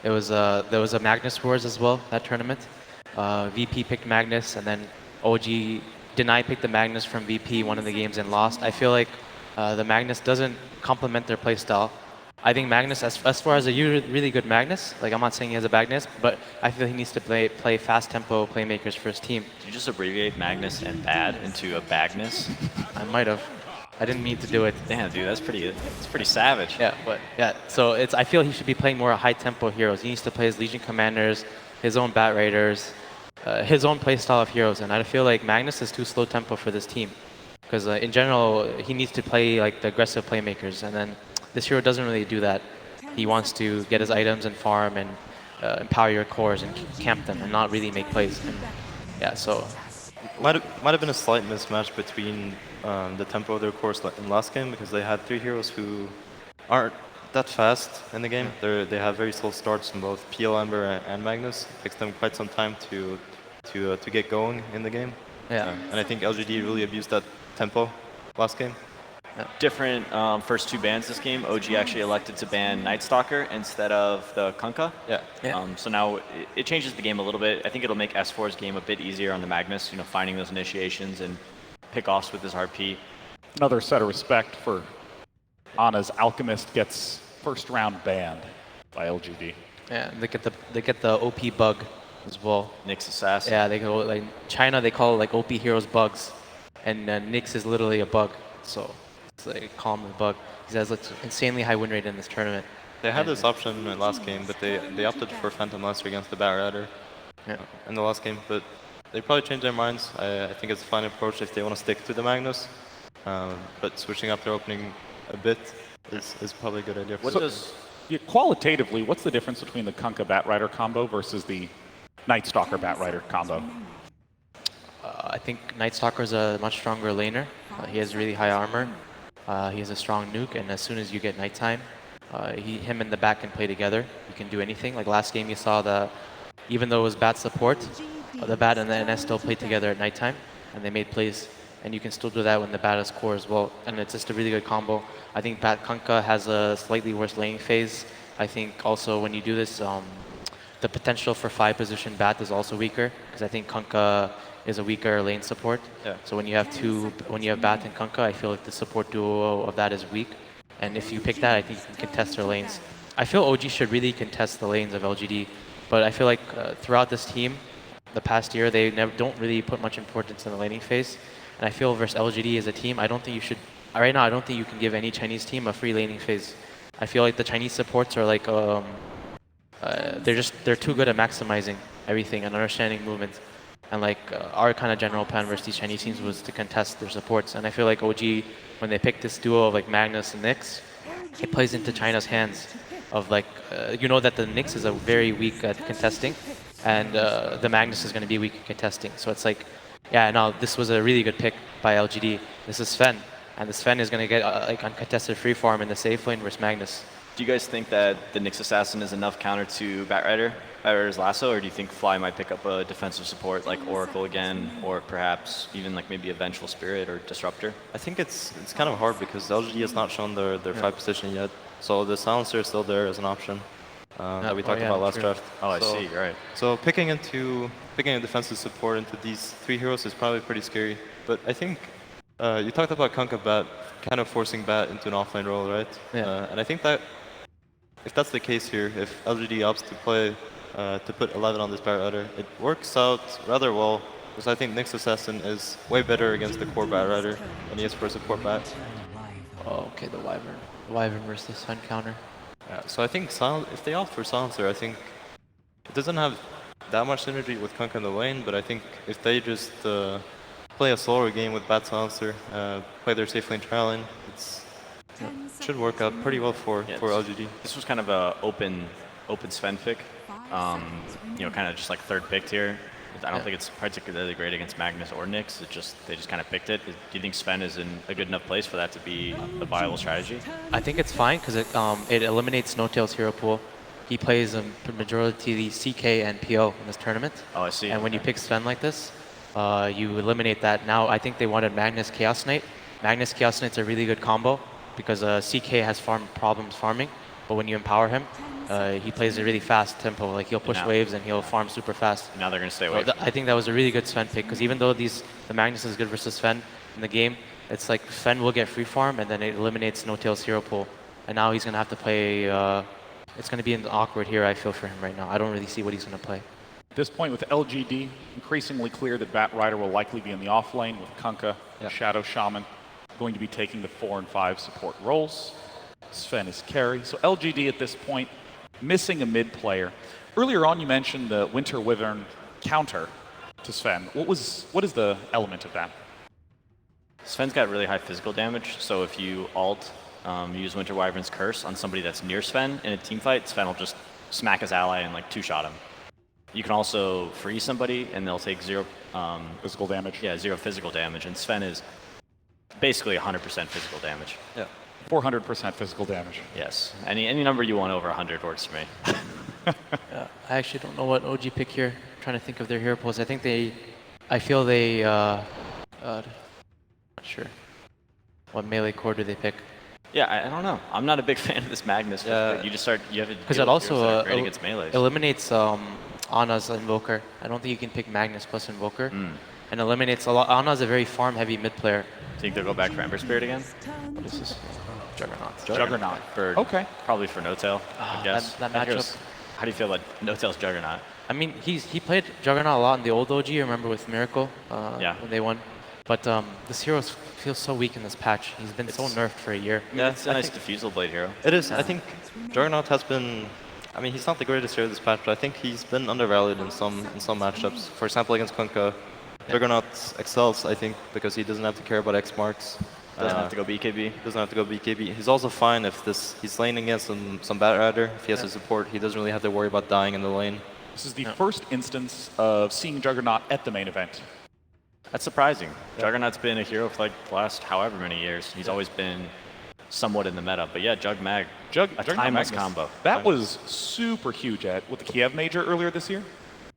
There was a Magnus Wars as well, that tournament. VP picked Magnus, and then OG denied picked the Magnus from VP one of the games and lost. I feel like the Magnus doesn't complement their playstyle. I think Magnus, as far as a really good Magnus, like I'm not saying he has a Magnus, but I feel he needs to play fast tempo playmakers for his team. Did you just abbreviate Magnus and bad into a Bagnus? I might have. I didn't mean to do it. Damn, dude, it's pretty savage. Yeah, but yeah. So I feel he should be playing more high tempo heroes. He needs to play his Legion Commanders, his own Bat Raiders, his own playstyle of heroes. And I feel like Magnus is too slow tempo for this team, because in general he needs to play like the aggressive playmakers. And then this hero doesn't really do that. He wants to get his items and farm and empower your cores and camp them and not really make plays. And yeah, so Might have been a slight mismatch between the tempo of their course in last game, because they had 3 heroes who aren't that fast in the game. They have very slow starts in both PL Ember and Magnus. It takes them quite some time to get going in the game. yeah. And I think LGD really abused that tempo last game. Different first 2 bans this game. OG actually elected to ban Night Stalker instead of the Kunkka. Yeah. So now it changes the game a little bit. I think it'll make S4's game a bit easier on the Magnus, finding those initiations and pick-offs with his RP. Another set of respect for Ana's Alchemist gets first round banned by LGD. Yeah, they get the OP bug as well. Nyx Assassin. Yeah, they go like China. They call it like OP heroes bugs, and Nyx is literally a bug. So it's like call him a bug. He has like insanely high win rate in this tournament. They had this option in the last game, but they opted for Phantom Lancer against the Bat Rider in the last game. But they probably changed their minds. I think it's a fine approach if they want to stick to the Magnus. But switching up their opening a bit is probably a good idea. Qualitatively, what's the difference between the Kunkka Bat Rider combo versus the Night Stalker Bat Rider combo? I think Night Stalker is a much stronger laner. He has really high armor. He has a strong nuke, and as soon as you get nighttime, him and the Bat can play together. You can do anything. Like last game, you saw even though it was Bat support, the Bat and the NS still played together at nighttime, and they made plays. And you can still do that when the Bat is core as well. And it's just a really good combo. I think Bat Kunkka has a slightly worse laning phase. I think also when you do this, the potential for 5 position Bat is also weaker, because I think Kunkka is a weaker lane support. Yeah. So when you have Bat and Kunkka, I feel like the support duo of that is weak. And if you pick that, I think you can contest their lanes. I feel OG should really contest the lanes of LGD, but I feel like throughout this team, the past year, they don't really put much importance in the laning phase. And I feel versus LGD as a team, I don't think you should. Right now, I don't think you can give any Chinese team a free laning phase. I feel like the Chinese supports are like they're too good at maximizing everything and understanding movement. And like our kind of general plan versus these Chinese teams was to contest their supports. And I feel like OG, when they picked this duo of like Magnus and Nyx, it plays into China's hands. Of like that the Nyx is a very weak at contesting, and the Magnus is going to be weak at contesting. So it's like. Yeah, no, this was a really good pick by LGD. This is Sven, and the Sven is going to get like uncontested free farm in the safe lane versus Magnus. Do you guys think that the Nyx Assassin is enough counter to Bat Rider's Lasso, or do you think Fly might pick up a defensive support like Oracle again, or perhaps even like maybe a Vengeful Spirit or Disruptor? I think it's kind of hard because LGD has not shown their 5 position yet, so the Silencer is still there as an option that we talked about last draft. Oh, I see, right. So picking a defensive support into these 3 heroes is probably pretty scary. But I think you talked about Kunkka Bat kind of forcing Bat into an offlane role, right? Yeah. And I think that if that's the case here, if LGD opts to play to put 11 on this Bat Rider, it works out rather well, because I think Nyx Assassin is way better against the core Bat Rider than he is for a support Bat. Oh, okay, the Wyvern. Wyvern versus the Sun counter. Yeah, so I think if they opt for Silencer, I think it doesn't have that much synergy with Kunkka in the lane, but I think if they just play a slower game with Bat Silencer, play their safe lane trial lane, it should work out pretty well for LGD. This was kind of a open Sven pick, kind of just like third picked here. I don't think it's particularly great against Magnus or Nyx. They just kind of picked it. Do you think Sven is in a good enough place for that to be a viable strategy? I think it's fine because it eliminates Snowtail's hero pool. He plays a majority of the CK and PO in this tournament. Oh, I see. And when you pick Sven like this, you eliminate that. Now I think they wanted Magnus Chaos Knight. Magnus Chaos Knight's a really good combo because CK has problems farming, but when you empower him, he plays a really fast tempo. Like he'll push now- waves and he'll farm super fast. Now they're going to stay away. I think that was a really good Sven pick because even though the Magnus is good versus Sven in the game, it's like Sven will get free farm and then it eliminates No Tail's hero pool. And now he's going to have to play, it's going to be an awkward here, I feel, for him right now. I don't really see what he's going to play. At this point with LGD, increasingly clear that Bat Rider will likely be in the off lane with Kunkka, Shadow Shaman, going to be taking the 4 and 5 support roles. Sven is carry. So LGD at this point, missing a mid player. Earlier on you mentioned the Winter Wyvern counter to Sven. What is the element of that? Sven's got really high physical damage, so if you ult, use Winter Wyvern's Curse on somebody that's near Sven in a team fight, Sven will just smack his ally and like 2-shot him. You can also freeze somebody and they'll take 0 Physical damage? Yeah, 0 physical damage, and Sven is basically 100% physical damage. Yeah. 400% physical damage. Yes, any number you want over 100 works for me. I actually don't know what OG pick here. I'm trying to think of their hero pools. I feel they, not sure. What melee core do they pick? Yeah, I don't know. I'm not a big fan of this Magnus. Yeah. You just start, you have to Because deal it with heroes that also are great against melees. eliminates Ana's Invoker. I don't think you can pick Magnus plus Invoker. And eliminates a lot. Ana's a very farm-heavy mid player. Think they'll go back for Ember Spirit again? What is this? Juggernaut. Juggernaut. For, Okay. Probably for No Tail, I guess. that hero's- matchup. How do you feel about No Tail's Juggernaut? I mean, he played Juggernaut a lot in the old OG. Remember with Miracle Yeah. when they won. But this hero feels so weak in this patch. He's been so nerfed for a year. Yeah, It's a nice diffusal blade hero. It is. I think Juggernaut has been. I mean, he's not the greatest hero this patch, but I think he's been undervalued in some matchups. For example, against Kunkka, Juggernaut excels, I think, because he doesn't have to care about X marks. Doesn't have to go BKB. Doesn't have to go BKB. He's also fine if he's laning against some Bat Rider. If he has a support, he doesn't really have to worry about dying in the lane. This is the first instance of seeing Juggernaut at the main event. That's surprising. Juggernaut's been a hero for like the last however many years. He's always been somewhat in the meta. But yeah, Jugmag, a Juggernaut timeless Magnus. combo. That was super huge with the Kiev Major earlier this year.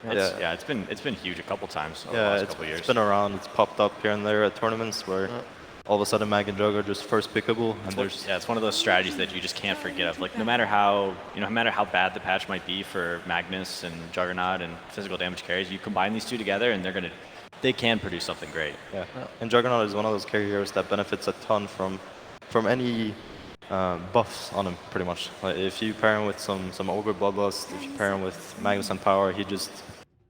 It's been huge a couple times over the Yeah, last couple years. it's been around. It's popped up here and there at tournaments where all of a sudden Mag and Jug are just first pickable, and there's Yeah, it's one of those strategies that you just can't forget of. Like no matter how bad the patch might be for Magnus and Juggernaut and physical damage carries, you combine these two together and they can produce something great. yeah. And Juggernaut is one of those carry heroes that benefits a ton from any buffs on him, pretty much. Like if you pair him with some Ogre Bloodlust, if you pair him with Magnus and Power, he just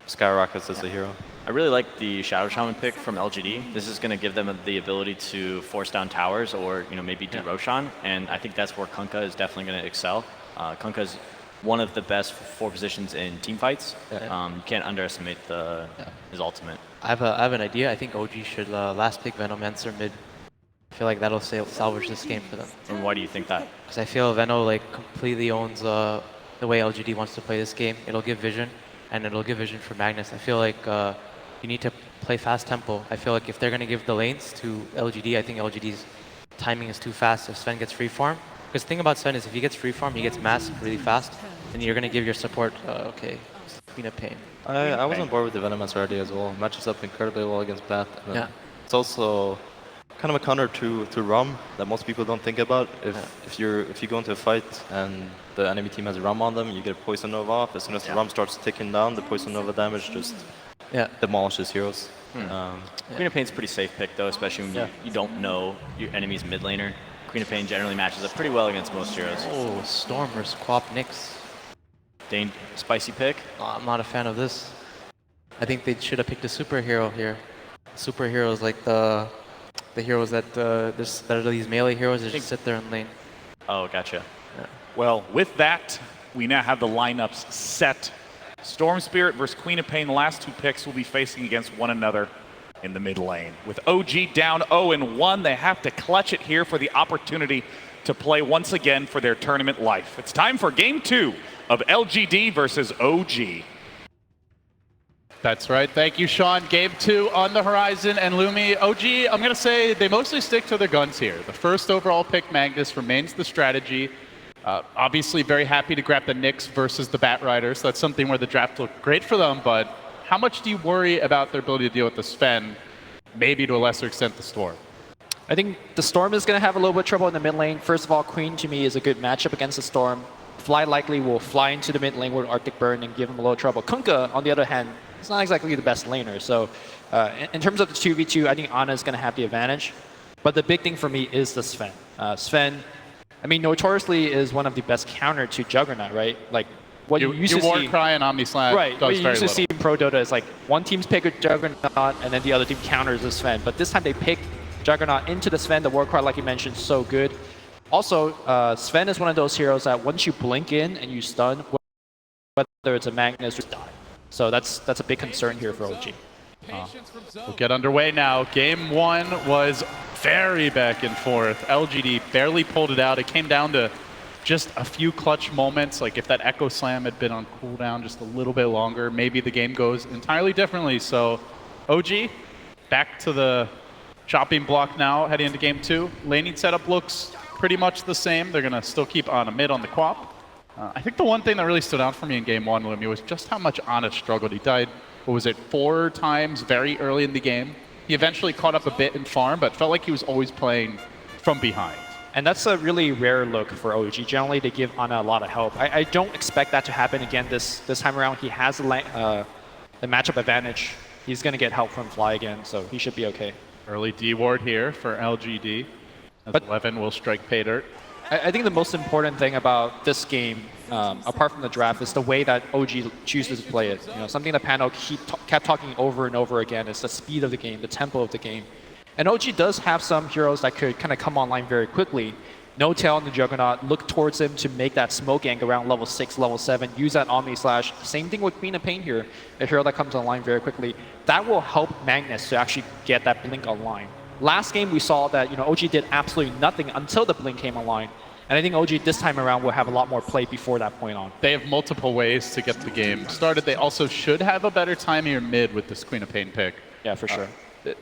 skyrockets as a hero. I really like the Shadow Shaman pick from LGD. This is going to give them the ability to force down towers or maybe do Roshan, and I think that's where Kunkka is definitely going to excel. Kunkka is one of the best 4 positions in team fights. You can't underestimate his ultimate. I have an idea. I think OG should last pick Venomancer mid. I feel like that'll salvage this game for them. And why do you think that? Because I feel Veno like completely owns the way LGD wants to play this game. It'll give vision, and it'll give vision for Magnus. I feel like you need to play fast tempo. I feel like if they're going to give the lanes to LGD, I think LGD's timing is too fast if Sven gets free farm. Because the thing about Sven is if he gets free farm, he gets masked really fast, and you're going to give your support, Queen of Pain. I was on board with the Venomancer idea as well. Matches up incredibly well against Bat. And Yeah. It's also kind of a counter to Rum that most people don't think about. If you go into a fight and the enemy team has a Rum on them, you get Poison Nova off. As soon as the Rum starts ticking down, the Poison Nova damage just demolishes heroes. Queen of Pain's a pretty safe pick though, especially when you don't know your enemy's mid laner. Queen of Pain generally matches up pretty well against most heroes. Oh, Storm versus Quap Nyx. Spicy pick. I'm not a fan of this. I think they should have picked a superhero here. Superheroes like the heroes that are these melee heroes that just sit there in lane. Oh, gotcha. Well, with that, we now have the lineups set. Storm Spirit versus Queen of Pain, the last 2 picks will be facing against one another in the mid lane. With OG down 0-1, they have to clutch it here for the opportunity to play once again for their tournament life. It's time for Game 2 of LGD versus OG. That's right. Thank you, Sean. Game 2 on the horizon. And Lumi, OG, I'm going to say they mostly stick to their guns here. The first overall pick, Magnus, remains the strategy. Obviously, very happy to grab the Nyx versus the Bat Riders. That's something where the draft looked great for them, but how much do you worry about their ability to deal with the Sven, maybe to a lesser extent the Storm? I think the Storm is going to have a little bit of trouble in the mid lane. First of all, Queen to me is a good matchup against the Storm. Fly likely will fly into the mid lane with Arctic Burn and give him a little trouble. Kunkka, on the other hand, is not exactly the best laner. So in terms of the 2v2, I think Ana is going to have the advantage. But the big thing for me is the Sven. Sven, I mean, notoriously is one of the best counter to Juggernaut, right? Like what you used to see. War Cry and Omni Slash Right, does what you very used to little. see in Pro Dota is like one team's pick a Juggernaut and then the other team counters the Sven. But this time they picked Juggernaut into the Sven. The War Cry, like you mentioned, so good. Also, Sven is one of those heroes that once you blink in and you stun, whether it's a Magnus, you die. So that's a big concern here for OG. We'll get underway now. Game 1 was very back and forth. LGD barely pulled it out. It came down to just a few clutch moments. Like if that Echo Slam had been on cooldown just a little bit longer, maybe the game goes entirely differently. So OG, back to the chopping block now, heading into game 2. Laning setup looks pretty much the same. They're going to still keep Ana mid on the Quap. I think the one thing that really stood out for me in game 1, Lumi, was just how much Ana struggled. He died, what was it, 4 times very early in the game. He eventually caught up a bit in farm, but felt like he was always playing from behind. And that's a really rare look for OG. Generally, they give Ana a lot of help. I don't expect that to happen again this time around. He has the matchup advantage. He's going to get help from Fly again, so he should be okay. Early D ward here for LGD. As 11 will strike pay dirt. I think the most important thing about this game, apart from the draft, is the way that OG chooses to play it. You know, something that Pano kept talking over and over again is the speed of the game, the tempo of the game. And OG does have some heroes that could kind of come online very quickly. No Tail on the Juggernaut, look towards him to make that smoke gank around level 6, level 7, use that Omni Slash. Same thing with Queen of Pain here, a hero that comes online very quickly. That will help Magnus to actually get that blink online. Last game we saw that OG did absolutely nothing until the blink came online. And I think OG this time around will have a lot more play before that point on. They have multiple ways to get the game started. They also should have a better time here mid with this Queen of Pain pick. Yeah, for sure.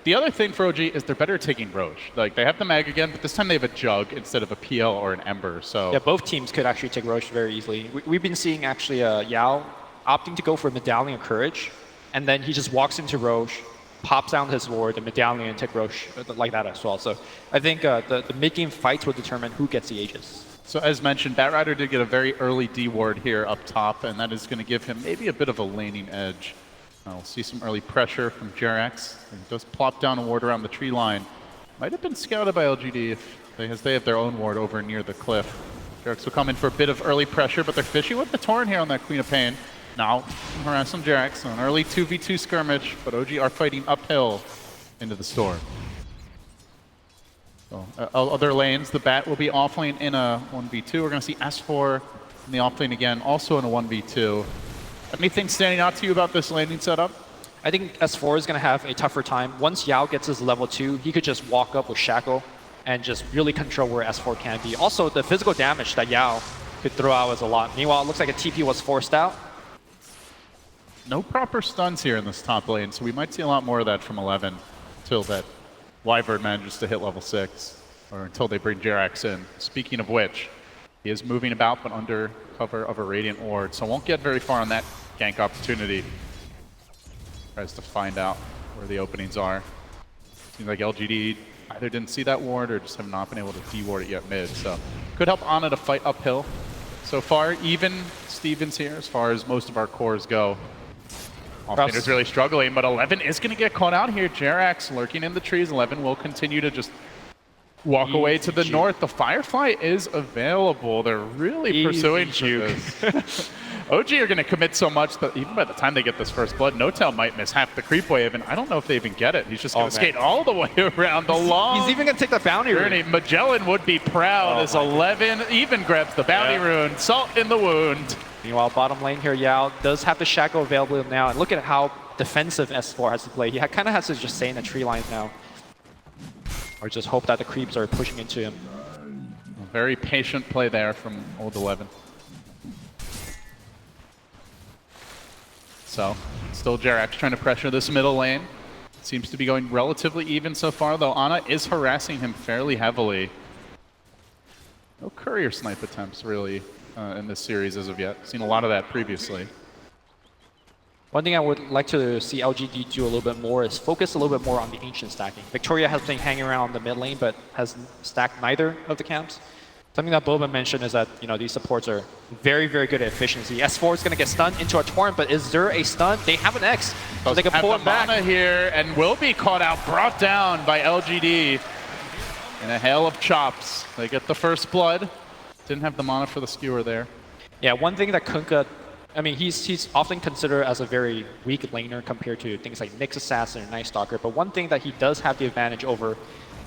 The other thing for OG is they're better at taking Roche. Like they have the Mag again, but this time they have a Jug instead of a PL or an Ember. So yeah, both teams could actually take Roche very easily. We've been seeing actually Yao opting to go for Medallion of Courage, and then he just walks into Roche, pops down his ward, the Medallion, and take Roche like that as well. So I think the mid-game fights will determine who gets the Aegis. So as mentioned, Batrider did get a very early D ward here up top, and that is going to give him maybe a bit of a laning edge. We'll see some early pressure from Jerax. He does plop down a ward around the tree line. Might have been scouted by LGD as they have their own ward over near the cliff. Jerax will come in for a bit of early pressure, but they're fishing with the Torrent here on that Queen of Pain. Now, harass some Jerax, an early 2v2 skirmish, but OG are fighting uphill into the storm. So, other lanes, the Bat will be offlane in a 1v2. We're going to see S4 in the offlane again, also in a 1v2. Anything standing out to you about this laning setup? I think S4 is going to have a tougher time. Once Yao gets his level 2, he could just walk up with Shackle and just really control where S4 can be. Also, the physical damage that Yao could throw out is a lot. Meanwhile, it looks like a TP was forced out. No proper stuns here in this top lane, so we might see a lot more of that from 11 until that Wyvern manages to hit level 6, or until they bring Jerax in. Speaking of which, he is moving about but under cover of a Radiant Ward, so won't get very far on that gank opportunity. Tries to find out where the openings are. Seems like LGD either didn't see that ward or just have not been able to de-ward it yet mid, so could help Ana to fight uphill. So far, even Stevens here as far as most of our cores go. Offlaner's really struggling, but 11 is going to get caught out here. Jerax lurking in the trees. 11 will continue to just walk away to the north. The Firefly is available. They're really pursuing for this. OG are going to commit so much that even by the time they get this first blood, No-Tail might miss half the creep wave, and I don't know if they even get it. He's just going to skate all the way around the long He's even going to take the bounty journey. rune. Magellan would be proud as 11 even grabs the bounty rune. Salt in the wound. Meanwhile, bottom lane here, Yao does have the Shackle available now, and look at how defensive S4 has to play. He kind of has to just stay in the tree lines now, or just hope that the creeps are pushing into him. A very patient play there from old 11. So, still Jerax trying to pressure this middle lane. Seems to be going relatively even so far, though Ana is harassing him fairly heavily. No courier snipe attempts, really, in this series as of yet. Seen a lot of that previously. One thing I would like to see LGD do a little bit more is focus a little bit more on the ancient stacking. Victoria has been hanging around the mid lane, but has stacked neither of the camps. Something that Boba mentioned is that these supports are very, very good at efficiency. S4 is going to get stunned into a torrent, but is there a stun? They have an X, so they can pull it back. Mana here and will be caught out, brought down by LGD in a hail of chops. They get the first blood. Didn't have the mana for the skewer there. Yeah, one thing that Kunkka, I mean, he's often considered as a very weak laner compared to things like Nyx Assassin and Night Stalker, but one thing that he does have the advantage over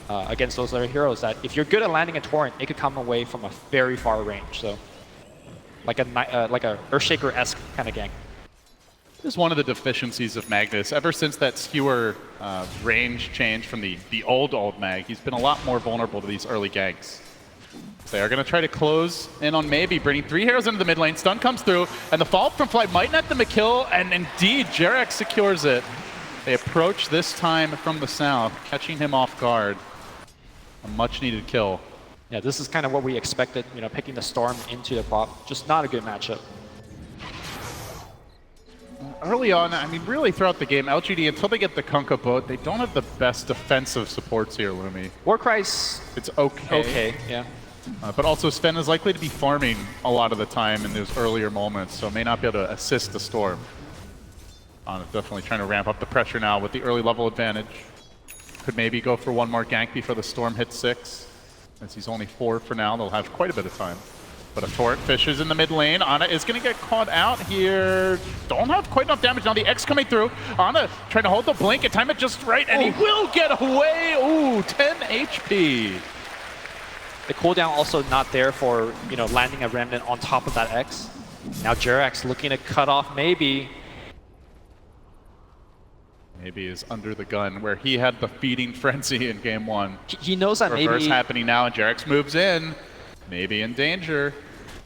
against those other heroes that if you're good at landing a torrent, it could come away from a very far range. So, like a Earthshaker-esque kind of gang. This is one of the deficiencies of Magnus. Ever since that skewer range change from the old Mag, he's been a lot more vulnerable to these early ganks. They are going to try to close in on maybe bringing 3 heroes into the mid lane. Stun comes through, and the follow-up from Fly might net them a kill, and indeed, Jerax secures it. They approach this time from the south, catching him off guard. A much-needed kill. Yeah, this is kind of what we expected, picking the Storm into the prop. Just not a good matchup. Early on, I mean, really throughout the game, LGD, until they get the Kunkka boat, they don't have the best defensive supports here, Lumi. Warcry's It's okay. okay, yeah. But also Sven is likely to be farming a lot of the time in those earlier moments, so may not be able to assist the Storm. Definitely trying to ramp up the pressure now with the early level advantage. Could maybe go for one more gank before the Storm hits 6. As he's only 4 for now, they'll have quite a bit of time. But a torrent fishes in the mid lane. Ana is going to get caught out here. Don't have quite enough damage now. The X coming through. Ana trying to hold the blink and time it just right, and he will get away. Ooh, 10 HP. The cooldown also not there for landing a remnant on top of that X. Now Jerax looking to cut off maybe. Maybe is under the gun where he had the feeding frenzy in game 1. He knows that Reverse maybe happening now, and Jerax moves in. Maybe in danger.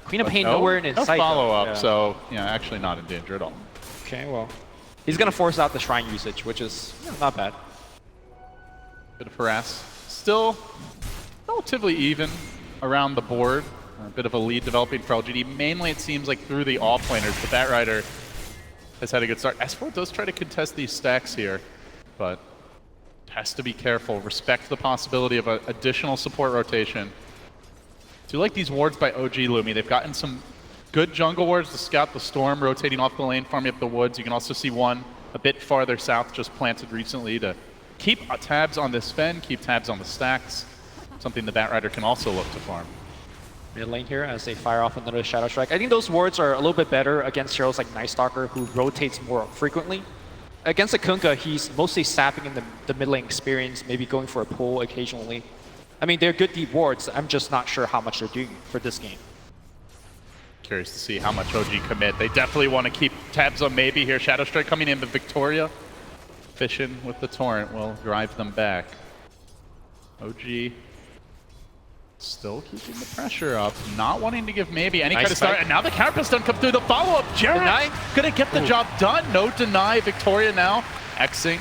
Queen of Pain nowhere in his no sight. follow-up, Yeah. so actually not in danger at all. Okay, well, he's gonna force out the shrine usage, which is not bad. Bit of harass. Still relatively even around the board. A bit of a lead developing for LGD. Mainly it seems like through the off-laners. The Batrider has had a good start. S4 does try to contest these stacks here, but has to be careful. Respect the possibility of an additional support rotation. Do like these wards by OG Lumi. They've gotten some good jungle wards to scout the Storm, rotating off the lane, farming up the woods. You can also see one a bit farther south, just planted recently to keep tabs on this Sven, keep tabs on the stacks. Something the Batrider can also look to farm. Mid lane here as they fire off another Shadow Strike. I think those wards are a little bit better against heroes like Night Stalker, who rotates more frequently. Against the Kunkka, he's mostly sapping in the mid lane experience, maybe going for a pull occasionally. I mean, they're good deep wards. I'm just not sure how much they're doing for this game. Curious to see how much OG commit. They definitely want to keep tabs on maybe here. Shadow Strike coming into Victoria. Fishing with the Torrent will drive them back. OG still keeping the pressure up, not wanting to give maybe any kind of start. And now the counter stun come through the follow-up. Jerax gonna get the job done. No deny. Victoria now Xing.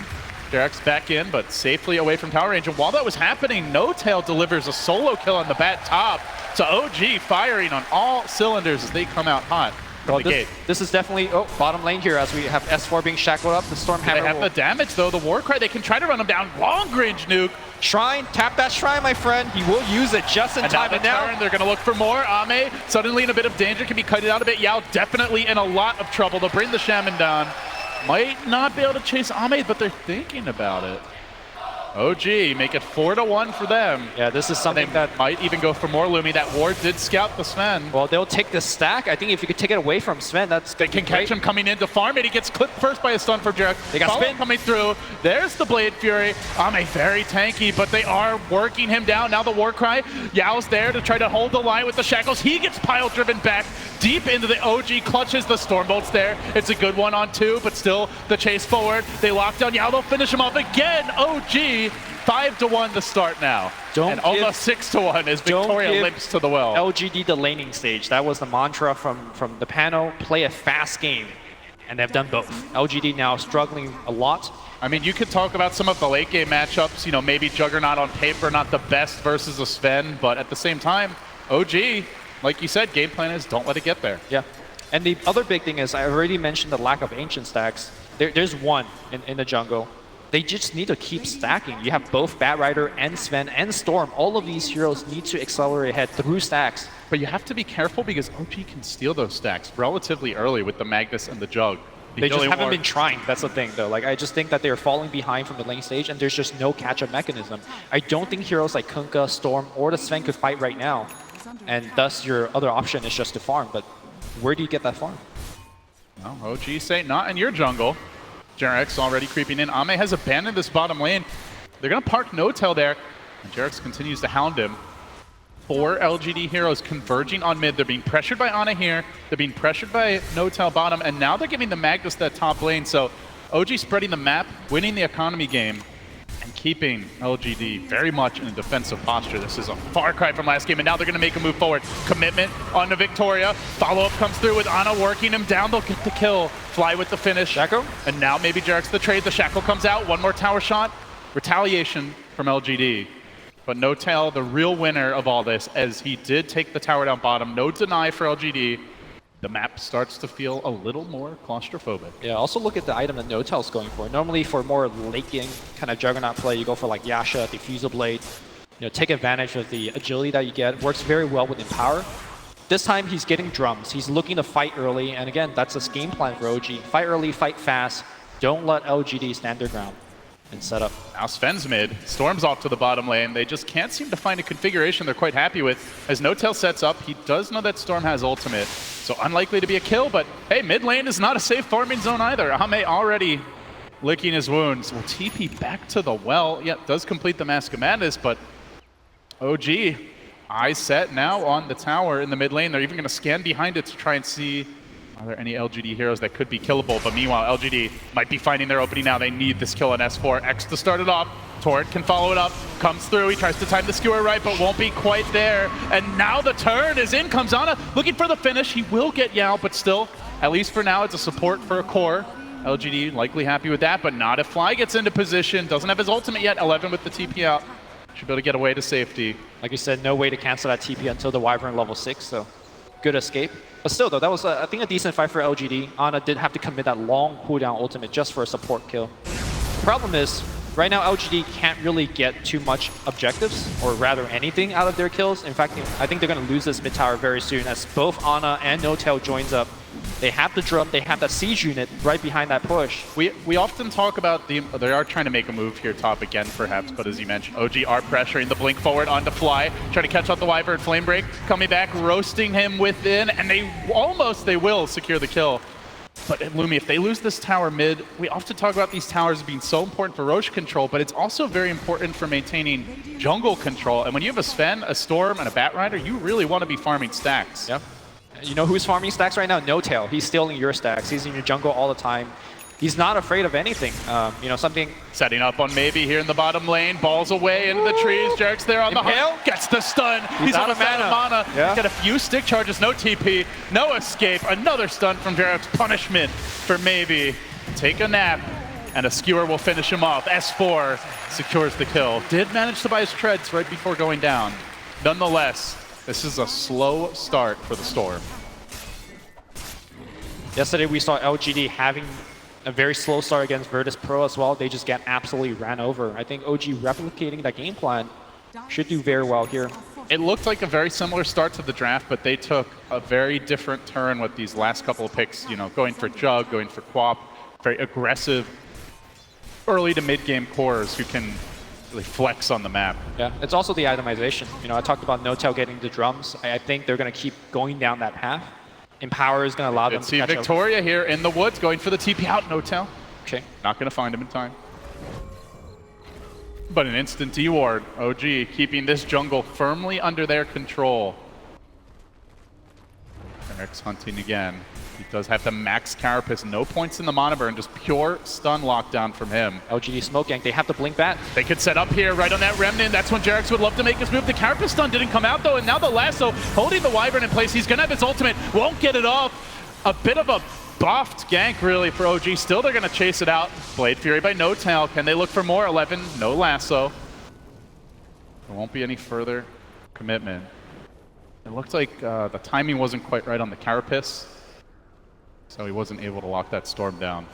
Jerax back in, but safely away from tower range. And while that was happening, No Tail delivers a solo kill on the bat top. So OG firing on all cylinders as they come out hot. Well, this is definitely bottom lane here as we have S4 being shackled up. The Stormhammer. They have the damage though. The Warcry, they can try to run them down. Long range nuke. Shrine, tap that shrine, my friend. He will use it just in time. And now they're going to look for more. Ame suddenly in a bit of danger, can be cut out a bit. Yao definitely in a lot of trouble. They'll bring the Shaman down. Might not be able to chase Ame, but they're thinking about it. OG make it 4-1 for them. Yeah, this is something that might even go for more Lumi. That ward did scout the Sven. Well, they'll take the stack. I think if you could take it away from Sven, that's they can catch him coming in to farm it. He gets clipped first by a stun for Jerax. They got spin coming through. There's the Blade Fury. Ame very tanky, but they are working him down. Now the Warcry. Yao's there to try to hold the line with the shackles. He gets pile driven back deep into the OG, clutches the Stormbolt's there. It's a good one on 2, but still the chase forward. They lock down Yao. They'll finish him off again. OG 5-1 to start now. And almost 6-1 as Victoria limps to the well. LGD the laning stage. That was the mantra from the panel. Play a fast game. And they've done both. LGD now struggling a lot. I mean, you could talk about some of the late game matchups. You know, maybe Juggernaut on paper, not the best versus a Sven. But at the same time, OG, like you said, game plan is don't let it get there. Yeah. And the other big thing is, I already mentioned the lack of ancient stacks. There's one in the jungle. They just need to keep stacking. You have both Batrider and Sven and Storm. All of these heroes need to accelerate ahead through stacks. But you have to be careful because OG can steal those stacks relatively early with the Magnus and the Jug. They just haven't been trying. That's the thing, though. Like, I just think that they're falling behind from the lane stage, and there's just no catch-up mechanism. I don't think heroes like Kunkka, Storm, or the Sven could fight right now, and thus your other option is just to farm. But where do you get that farm? Well, OG say not in your jungle. Jarex already creeping in. Ame has abandoned this bottom lane. They're going to park Notel there, and Jarex continues to hound him. 4 LGD heroes converging on mid. They're being pressured by Ana here. They're being pressured by Notel bottom, and now they're giving the Magnus that top lane. So OG spreading the map, winning the economy game, and keeping LGD very much in a defensive posture. This is a far cry from last game, and now they're going to make a move forward. Commitment on to Victoria. Follow-up comes through with Ana working him down. They'll get the kill. Fly with the finish. Shaco? And now maybe Jarex the trade. The Shackle comes out. One more tower shot. Retaliation from LGD. But Notel, the real winner of all this, as he did take the tower down bottom. No deny for LGD. The map starts to feel a little more claustrophobic. Yeah, also look at the item that Notel's going for. Normally for more late game kind of Juggernaut play, you go for like Yasha, Diffusal Blade, take advantage of the agility that you get. Works very well with Empower. This time he's getting drums. He's looking to fight early, and again, that's his game plan for OG. Fight early, fight fast. Don't let LGD stand their ground and set up. Now Sven's mid. Storm's off to the bottom lane. They just can't seem to find a configuration they're quite happy with. As Notel sets up, he does know that Storm has ultimate, so unlikely to be a kill, but hey, mid lane is not a safe farming zone either. Ame already licking his wounds. Will TP back to the well. Yeah, does complete the Mask of Madness, but OG, eyes set now on the tower in the mid lane. They're even going to scan behind it to try and see are there any LGD heroes that could be killable. But meanwhile, LGD might be finding their opening now. They need this kill on S4. X to start it off. Torrent can follow it up. Comes through. He tries to time the skewer right, but won't be quite there. And now the turn is in. Comes Ana looking for the finish. He will get Yao, but still, at least for now, it's a support for a core. LGD likely happy with that, but not if Fly gets into position. Doesn't have his ultimate yet. 11 with the TP out. Should be able to get away to safety. Like you said, no way to cancel that TP until the Wyvern level 6, so good escape. But still, though, that was, I think, a decent fight for LGD. Ana did have to commit that long cooldown ultimate just for a support kill. The problem is, right now, LGD can't really get too much objectives, or rather anything out of their kills. In fact, I think they're going to lose this mid tower very soon as both Ana and Notel joins up. They have the drum, they have that siege unit right behind that push. We often talk about they are trying to make a move here top again perhaps, but as you mentioned, OG are pressuring the blink forward onto Fly, trying to catch out the Wyvern Flame Break, coming back, roasting him within, and they will secure the kill. But Lumi, if they lose this tower mid, we often talk about these towers being so important for Roche control, but it's also very important for maintaining jungle control. And when you have a Sven, a Storm, and a Batrider, you really want to be farming stacks. Yep. You know who's farming stacks right now? Notel. He's stealing your stacks. He's in your jungle all the time. He's not afraid of anything. Something... Setting up on maybe here in the bottom lane. Balls away into the trees. Jarex there on the hunt. Gets the stun. He's out of mana. Yeah. He's got a few stick charges. No TP. No escape. Another stun from Jarex. Punishment for maybe. Take a nap. And a skewer will finish him off. S4 secures the kill. Did manage to buy his treads right before going down. Nonetheless, this is a slow start for the Storm. Yesterday we saw LGD having a very slow start against Virtus Pro as well. They just get absolutely ran over. I think OG replicating that game plan should do very well here. It looked like a very similar start to the draft, but they took a very different turn with these last couple of picks, going for Jug, going for Quap, very aggressive early to mid-game cores who can really flex on the map. Yeah, it's also the itemization. I talked about Notel getting the drums. I think they're going to keep going down that path. Empower is going to allow them to catch Victoria here in the woods going for the TP out. Notel. Okay. Not going to find him in time. But an instant D-ward. OG keeping this jungle firmly under their control. Eric's hunting again. He does have the max Carapace, no points in the mana burn, just pure stun lockdown from him. LGD smoke gank, they have to blink bat. They could set up here right on that Remnant. That's when Jarex would love to make his move. The Carapace stun didn't come out though, and now the lasso holding the Wyvern in place. He's gonna have his ultimate, won't get it off. A bit of a buffed gank really for OG. Still they're gonna chase it out. Blade Fury by Notel. Can they look for more? 11, no lasso. There won't be any further commitment. It looked like the timing wasn't quite right on the Carapace. So he wasn't able to lock that Storm down.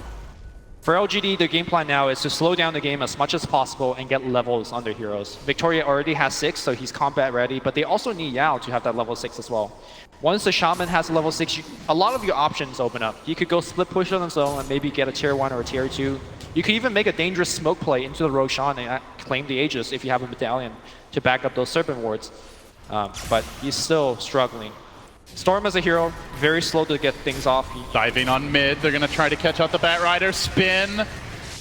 For LGD, the game plan now is to slow down the game as much as possible and get levels on their heroes. Victoria already has 6, so he's combat ready, but they also need Yao to have that level 6 as well. Once the Shaman has a level 6, a lot of your options open up. You could go split push on his own and maybe get a tier 1 or a tier 2. You could even make a dangerous smoke play into the Roshan and claim the Aegis if you have a medallion to back up those Serpent Wards. But he's still struggling. Storm as a hero, very slow to get things off. Diving on mid, they're going to try to catch out the Batrider, spin,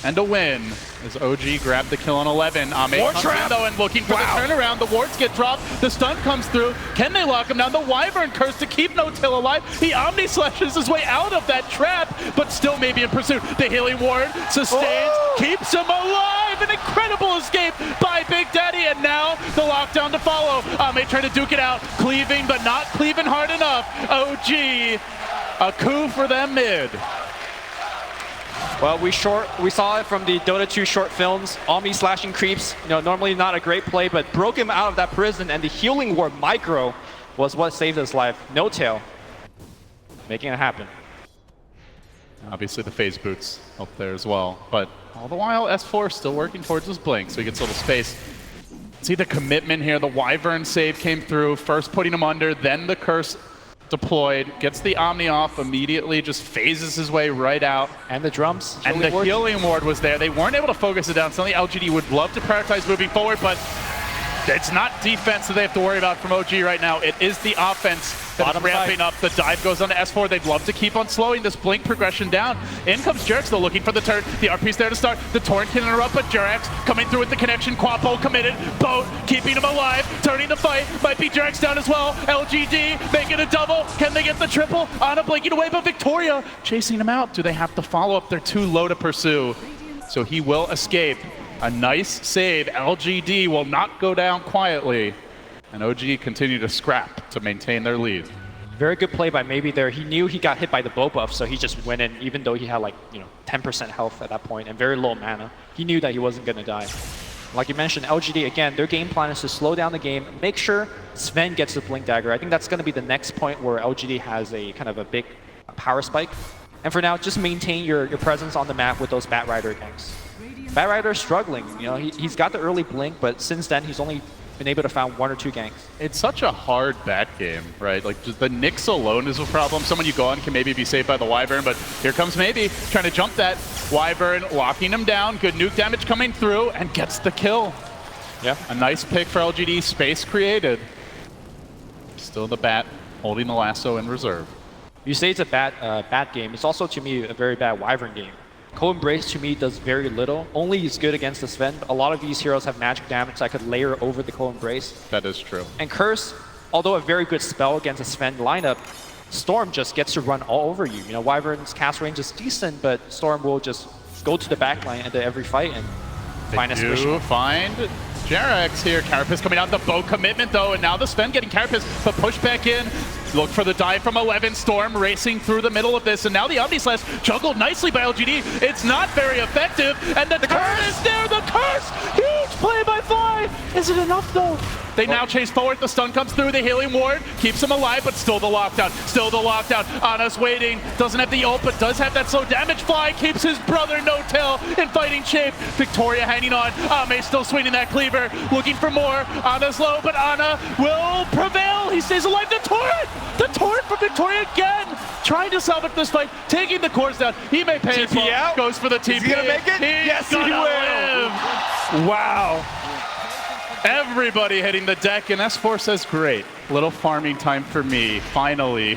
and a win. As OG grabbed the kill on 11. Ame Ward comes trap! in though and looking for the turnaround. The wards get dropped, the stun comes through. Can they lock him down? The Wyvern curse to keep No-Tail alive. He Omni slashes his way out of that trap, but still maybe in pursuit. The healing ward sustains, keeps him alive. An incredible escape by Big Daddy, and now the lockdown to follow. Ame trying to duke it out, cleaving, but not cleaving hard enough. OG, a coup for them mid. Well, we saw it from the Dota 2 short films. Omni slashing creeps, normally not a great play, but broke him out of that prison, and the healing ward micro was what saved his life. No-Tail, making it happen. Obviously the phase boots up there as well, but all the while S4 still working towards his blink, so he gets a little space. See the commitment here, the Wyvern save came through, first putting him under, then the curse deployed, gets the Omni off immediately, just phases his way right out. And the drums. And the healing ward was there. They weren't able to focus it down. Suddenly LGD would love to prioritize moving forward, but it's not defense that they have to worry about from OG right now. It is the offense that is ramping up. The dive goes on to S4. They'd love to keep on slowing this blink progression down. In comes Jerax, though, looking for the turn. The RP's there to start. The Torrent can interrupt, but Jerax coming through with the connection. Quapo committed. Boat keeping him alive. Turning the fight. Might be Jerax down as well. LGD making a double. Can they get the triple? Ana blinking away, but Victoria chasing him out. Do they have to follow up? They're too low to pursue. So he will escape. A nice save. LGD will not go down quietly. And OG continue to scrap to maintain their lead. Very good play by Maybe there. He knew he got hit by the bow buff, so he just went in, even though he had 10% health at that point and very low mana. He knew that he wasn't going to die. Like you mentioned, LGD, again, their game plan is to slow down the game, make sure Sven gets the Blink Dagger. I think that's going to be the next point where LGD has a kind of a big power spike. And for now, just maintain your presence on the map with those Batrider ganks. Batrider's struggling. He's got the early Blink, but since then, he's only been able to find 1 or 2 ganks. It's such a hard bat game, right? Like, just the Nyx alone is a problem. Someone you go on can maybe be saved by the Wyvern, but here comes Maybe trying to jump that Wyvern, locking him down. Good nuke damage coming through, and gets the kill. Yeah. A nice pick for LGD, space created. Still the bat, holding the lasso in reserve. You say it's a bad game. It's also, to me, a very bad Wyvern game. Co-Embrace, to me, does very little. Only is good against the Sven. A lot of these heroes have magic damage that could layer over the Co-Embrace. That is true. And Curse, although a very good spell against a Sven lineup, Storm just gets to run all over you. Wyvern's cast range is decent, but Storm will just go to the backline into every fight and find a solution. They do find Jerax here. Carapace coming out, the bow commitment though, and now the Sven getting Carapace, but push back in. Look for the dive from 11. Storm racing through the middle of this, and now the Omni Slash juggled nicely by LGD. It's not very effective, and the curse is there. The curse, huge play by Fly. Is it enough though? They now chase forward. The stun comes through. The healing ward keeps him alive, but still the lockdown. Still the lockdown. Ana's waiting. Doesn't have the ult, but does have that slow damage. Fly keeps his brother No-Tail in fighting shape. Victoria hanging on. Ame still swinging that cleaver, looking for more. Ana's low, but Ana will prevail. He stays alive. The torrent from Victoria again, trying to salvage this fight, taking the course down. He may pay TP out. Goes for the TP. Is he gonna make it? Yes, he will. Live. Wow. Everybody hitting the deck, and S4 says, great. Little farming time for me. Finally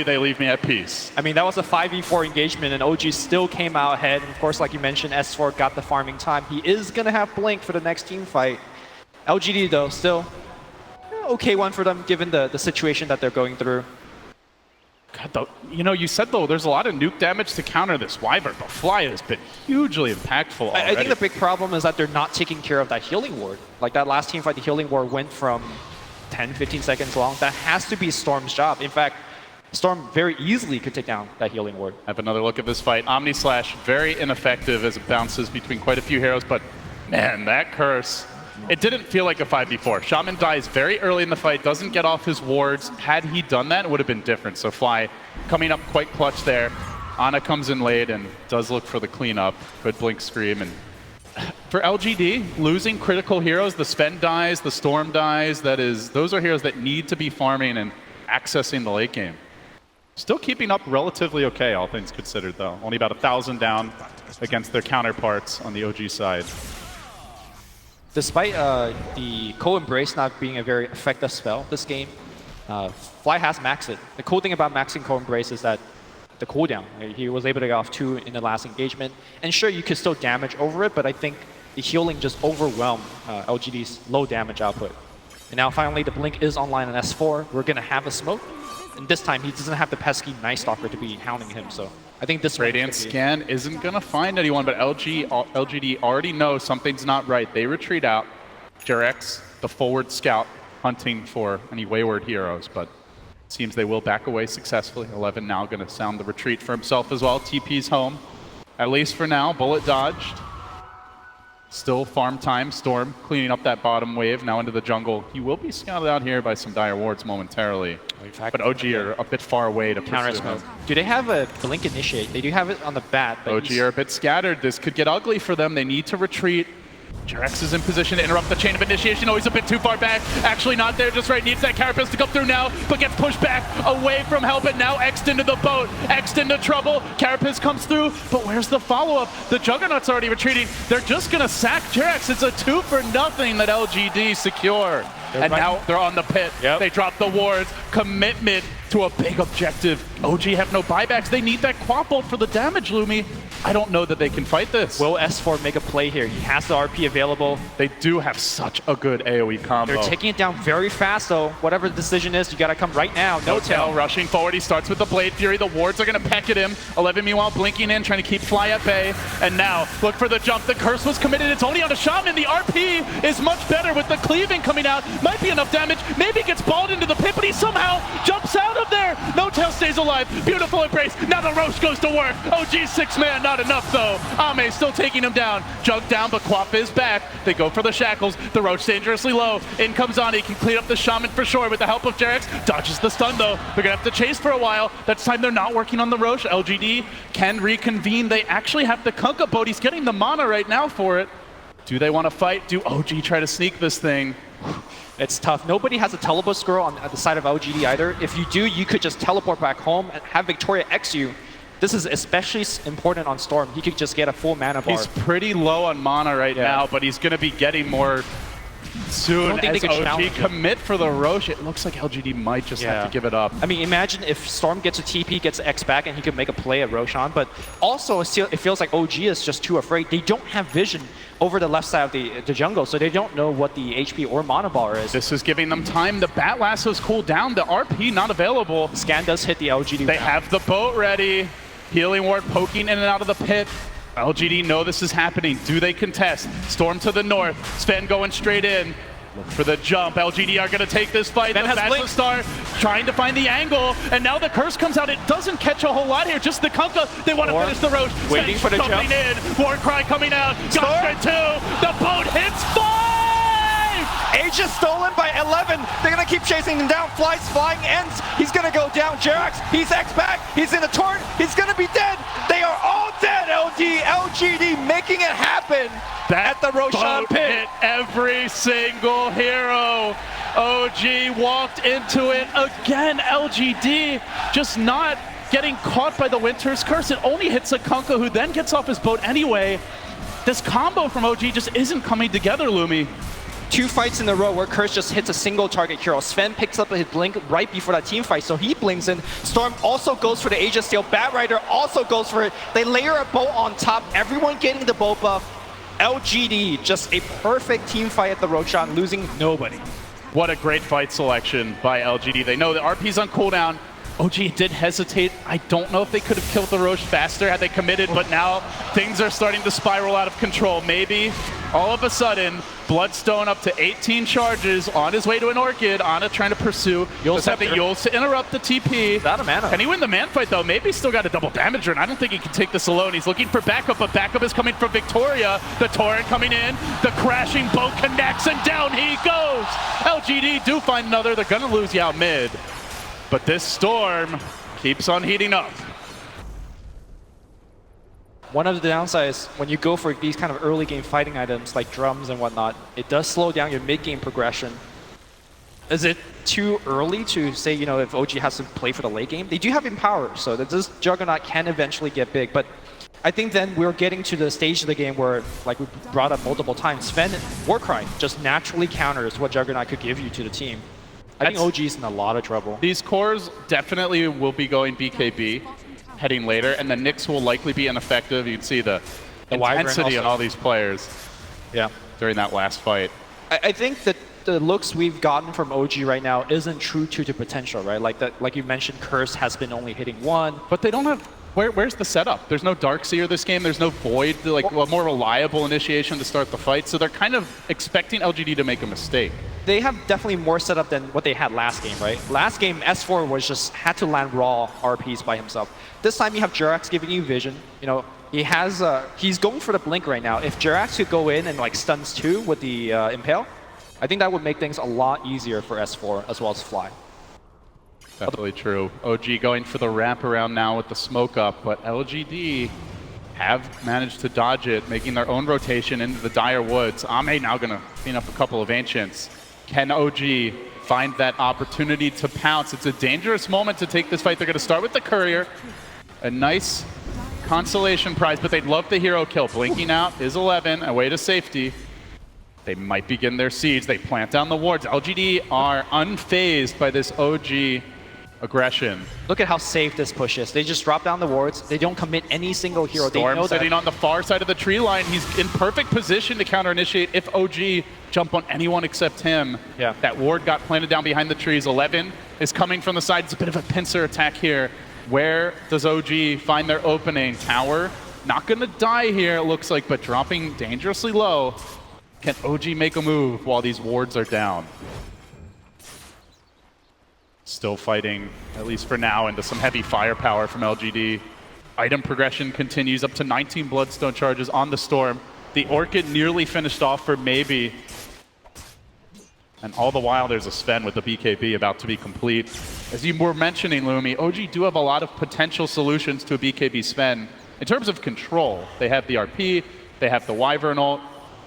they leave me at peace. I mean, that was a 5v4 engagement, and OG still came out ahead. And of course, like you mentioned, S4 got the farming time. He is going to have Blink for the next team fight. LGD, though, still okay one for them, given the situation that they're going through. God, you said, though, there's a lot of nuke damage to counter this Wyvern, but Fly has been hugely impactful already. I think the big problem is that they're not taking care of that healing ward. Like that last team fight, the healing ward went from 10, 15 seconds long. That has to be Storm's job. In fact, Storm very easily could take down that healing ward. Have another look at this fight. Omni Slash, very ineffective as it bounces between quite a few heroes, but man, that curse it didn't feel like a 5v4. Shaman dies very early in the fight, doesn't get off his wards. Had he done that, it would have been different. So Fly coming up quite clutch there. Ana comes in late and does look for the cleanup. Good blink scream. And for LGD, losing critical heroes, the Sven dies, the Storm dies, those are heroes that need to be farming and accessing the late game. Still keeping up relatively okay, all things considered, though. Only about 1,000 down against their counterparts on the OG side. Despite the Co-Embrace not being a very effective spell this game, Fly has maxed it. The cool thing about maxing Co-Embrace is that the cooldown. He was able to get off 2 in the last engagement. And sure, you could still damage over it, but I think the healing just overwhelmed LGD's low damage output. And now finally the blink is online on S4. We're going to have a smoke. And this time he doesn't have the pesky Night Stalker to be hounding him. So I think this Radiant Scan isn't going to find anyone, but LGD already knows something's not right. They retreat out. Jurex, the forward scout, hunting for any wayward heroes, but seems they will back away successfully. 11 now going to sound the retreat for himself as well. TP's home, at least for now. Bullet dodged. Still farm time. Storm cleaning up that bottom wave now into the jungle. He will be scouted out here by some dire wards momentarily. In fact, but OG are a bit far away to counter pursue him. smoke. Do they have a blink initiate? They do have it on the bat. But OG are a bit scattered. This could get ugly for them. They need to retreat. Jurex is in position to interrupt the chain of initiation. Oh, he's a bit too far back. Actually not there just right. Needs that Carapace to come through now, but gets pushed back away from help. And now X'd into the boat. X'd into trouble. Carapace comes through, but where's the follow-up? The Juggernaut's already retreating. They're just going to sack Jurex. It's a 2-for-0 that LGD secure. And now they're on the pit. Yep. They drop the wards. Commitment to a big objective. OG have no buybacks. They need that Quap Bolt for the damage, Lumi. I don't know that they can fight this. Will S4 make a play here? He has the RP available. They do have such a good AoE combo. They're taking it down very fast, though. Whatever the decision is, you got to come right now. No tell. Rushing forward. He starts with the Blade Fury. The wards are going to peck at him. 11 meanwhile blinking in, trying to keep Fly at bay. And now, look for the jump. The curse was committed. It's only on a Shaman. The RP is much better with the cleaving coming out. Might be enough damage. Maybe gets balled into the pit, but he somehow jumps out of there. No tail stays alive. Beautiful embrace. Now the Roche goes to work. OG 6-man, not enough though. Ame still taking him down. Jug down, but Quap is back. They go for the shackles. The Roche dangerously low. In comes on. He can clean up the Shaman for sure with the help of Jurex. Dodges the stun though. They're gonna have to chase for a while. That's time they're not working on the Roche. LGD can reconvene. They actually have the Kunkka boat. He's getting the mana right now for it. Do they want to fight? Do OG try to sneak this thing? It's tough. Nobody has a teleport scroll on the side of LGD either. If you do, you could just teleport back home and have Victoria X you. This is especially important on Storm. He could just get a full mana bar. He's pretty low on mana right now, but he's going to be getting more soon as OG commit for the Roche. It looks like LGD might just have to give it up. I mean, imagine if Storm gets a TP, gets X back, and he could make a play at Roshan. But also, it feels like OG is just too afraid. They don't have vision over the left side of the jungle, so they don't know what the HP or mana bar is. This is giving them time. The Bat Lasso's cooled down. The RP not available. The scan does hit the LGD. They have the boat ready. Healing ward poking in and out of the pit. LGD know this is happening. Do they contest? Storm to the north. Sven going straight in. Look for the jump. LGD are going to take this fight. Ben the Bachelor Star trying to find the angle. And now the curse comes out. It doesn't catch a whole lot here. Just the Kunkka. They want to finish the Roche. Waiting for the jump. In. War Cry coming out. Got straight two. The boat hits 5! Age is stolen by 11. They're going to keep chasing him down. Fly's flying ends. He's going to go down. Jurex, he's X back. He's in a torrent. He's going to be dead. They are all dead, LGD making it happen at the Roshan pit. Hit every single hero. OG walked into it again. LGD just not getting caught by the Winter's Curse. It only hits a Kunkka, who then gets off his boat anyway. This combo from OG just isn't coming together, Lumi. 2 fights in a row where Curse just hits a single target hero. Sven picks up his blink right before that team fight, so he blinks in. Storm also goes for the Age of Steel. Bat Rider also goes for it. They layer a boat on top, everyone getting the boat buff. LGD, just a perfect team fight at the Roshan, losing nobody. What a great fight selection by LGD. They know the RP's on cooldown. OG did hesitate. I don't know if they could have killed the Roche faster had they committed, but now things are starting to spiral out of control. Maybe All of a sudden, Bloodstone up to 18 charges on his way to an Orchid. Ana trying to pursue. Yules have the Yules to interrupt the TP. Without a mana. Can he win the man fight though? Maybe he's still got a double damager, and I don't think he can take this alone. He's looking for backup, but backup is coming from Victoria. The Torrent coming in. The crashing boat connects, and down he goes. LGD do find another. They're gonna lose Yao mid. But this storm keeps on heating up. One of the downsides, when you go for these kind of early game fighting items like drums and whatnot, it does slow down your mid-game progression. Is it too early to say, you know, if OG has to play for the late game? They do have Empower, so that this Juggernaut can eventually get big. But I think then we're getting to the stage of the game where, like we brought up multiple times, Sven Warcry just naturally counters what Juggernaut could give you to the team. I think OG's in a lot of trouble. These cores definitely will be going BKB heading later, and the Nyx will likely be ineffective. You'd see the intensity on all these players during that last fight. I think that the looks we've gotten from OG right now isn't true to the potential, right? Like you mentioned, Curse has been only hitting one. But they don't have... Where's the setup? There's no Darkseer this game. There's no Void, like a more reliable initiation to start the fight. So they're kind of expecting LGD to make a mistake. They have definitely more setup than what they had last game, right? Last game, S4 was just had to land raw RPs by himself. This time you have Jerax giving you vision. You know, he has he's going for the blink right now. If Jerax could go in and like stuns 2 with the Impale, I think that would make things a lot easier for S4 as well as Fly. Definitely true. OG going for the wraparound now with the smoke up, but LGD have managed to dodge it, making their own rotation into the Dire Woods. Ame now going to clean up a couple of Ancients. Can OG find that opportunity to pounce? It's a dangerous moment to take this fight. They're going to start with the Courier. A nice consolation prize, but they'd love the hero kill. Blinking out is 11, away to safety. They might begin their siege. They plant down the wards. LGD are unfazed by this OG aggression. Look at how safe this push is. They just drop down the wards. They don't commit any single hero. Storm they know sitting on the far side of the tree line. He's in perfect position to counter initiate if OG jump on anyone except him. Yeah. That ward got planted down behind the trees. 11 is coming from the side. It's a bit of a pincer attack here. Where does OG find their opening? Tower not going to die here, it looks like, but dropping dangerously low. Can OG make a move while these wards are down? Still fighting, at least for now, into some heavy firepower from LGD. Item progression continues up to 19 Bloodstone charges on the Storm. The Orchid nearly finished off for maybe. And all the while, there's a Sven with the BKB about to be complete. As you were mentioning, Lumi, OG do have a lot of potential solutions to a BKB Sven. In terms of control, they have the RP, they have the Wyvern ult,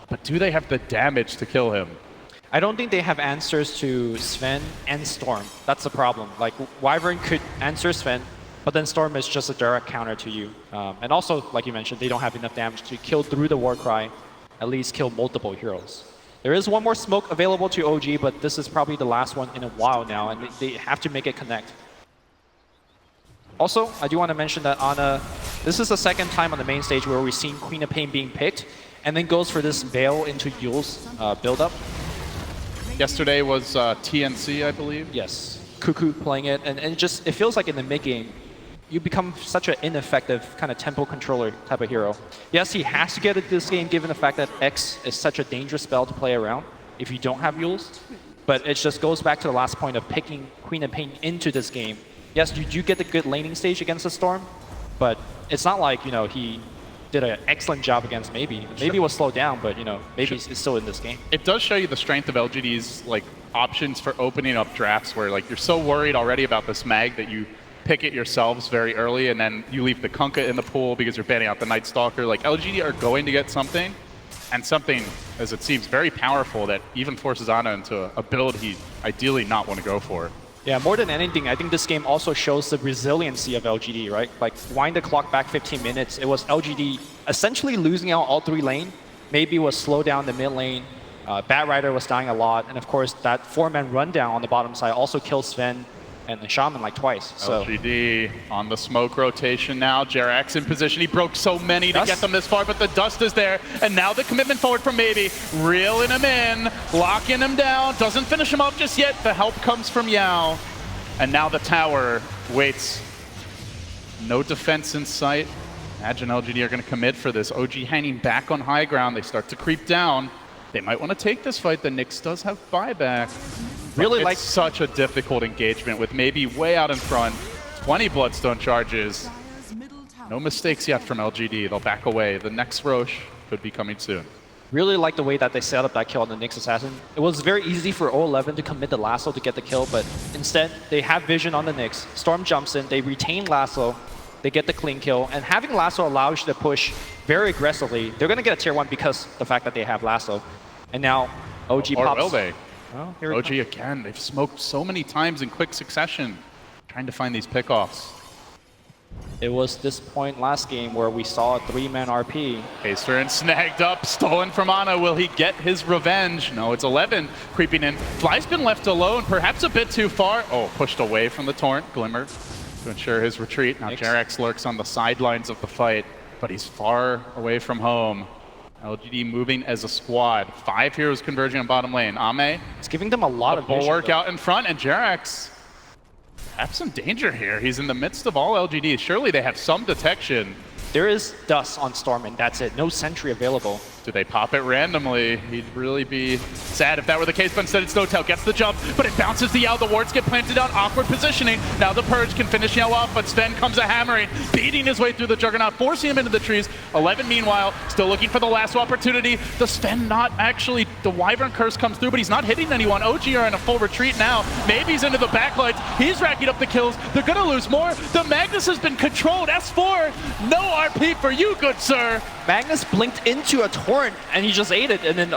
but do they have the damage to kill him? I don't think they have answers to Sven and Storm. That's the problem. Like, Wyvern could answer Sven, but then Storm is just a direct counter to you. And also, like you mentioned, they don't have enough damage to kill through the Warcry, at least kill multiple heroes. There is one more smoke available to OG, but this is probably the last one in a while now, and they have to make it connect. Also, I do want to mention that Ana, this is the second time on the main stage where we've seen Queen of Pain being picked, and then goes for this Veil into Yule's build-up. Yesterday was TNC, I believe. Yes, Cuckoo playing it, and it feels like in the mid-game, you become such an ineffective kind of tempo controller type of hero. Yes, he has to get it this game given the fact that X is such a dangerous spell to play around if you don't have Yules, but it just goes back to the last point of picking Queen of Pain into this game. Yes, you do get the good laning stage against the Storm, but it's not like, you know, he did an excellent job against Maybe. Maybe was slowed down, but, you know, maybe it's still in this game. It does show you the strength of LGD's like options for opening up drafts where like you're so worried already about this mag that you pick it yourselves very early and then you leave the Kunkka in the pool because you're banning out the Night Stalker. Like LGD are going to get something, and something, as it seems, very powerful that even forces Ana into a build he'd ideally not want to go for. Yeah, more than anything, I think this game also shows the resiliency of LGD, right? Like, wind the clock back 15 minutes, it was LGD essentially losing out all 3 lane. Maybe was slowed down the mid lane. Bat Rider was dying a lot. And of course, that 4-man rundown on the bottom side also kills Sven and the Shaman like twice. So. LGD on the smoke rotation now. Jerax in position. He broke so many to get them this far, but the dust is there. And now the commitment forward from Maybe. Reeling him in, locking him down. Doesn't finish him off just yet. The help comes from Yao. And now the tower waits. No defense in sight. Imagine LGD are going to commit for this. OG hanging back on high ground. They start to creep down. They might want to take this fight. The Nyx does have buyback. Really It's like such a difficult engagement with maybe way out in front. 20 Bloodstone charges. No mistakes yet from LGD. They'll back away. The next Roche could be coming soon. Really like the way that they set up that kill on the Nyx Assassin. It was very easy for 011 to commit the lasso to get the kill, but instead they have vision on the Nyx. Storm jumps in, they retain lasso, they get the clean kill, and having lasso allows you to push very aggressively. They're going to get a tier 1 because the fact that they have lasso. And now OG Or pops. will they? Oh, here it OG comes. again. They've smoked so many times in quick succession, trying to find these pickoffs. It was this point last game where we saw a 3-man RP. Pacer and snagged up, stolen from Ana. Will he get his revenge? No, it's 11 creeping in. Fly's been left alone, perhaps a bit too far. Oh, pushed away from the Torrent. Glimmer to ensure his retreat. Now Jerax lurks on the sidelines of the fight, but he's far away from home. LGD moving as a squad. 5 heroes converging on bottom lane. Ame, It's giving them a lot of vision, bulwark though. out in front, and Jerax have some danger here. He's in the midst of all LGD. Surely they have some detection. There is dust on Storm, and that's it. No sentry available. Do they pop it randomly? He'd really be sad if that were the case, but instead it's Notel. Gets the jump, but it bounces the Yao. The wards get planted down. Awkward positioning. Now the Purge can finish Yao off, but Sven comes a hammering, beating his way through the Juggernaut, forcing him into the trees. 11, meanwhile, still looking for the last opportunity. The Sven not actually, the Wyvern Curse comes through, but he's not hitting anyone. OG are in a full retreat now. Maybe he's into the backlights. He's racking up the kills. They're going to lose more. The Magnus has been controlled. S4, no RP for you, good sir. Magnus blinked into a torrent and he just ate it, and then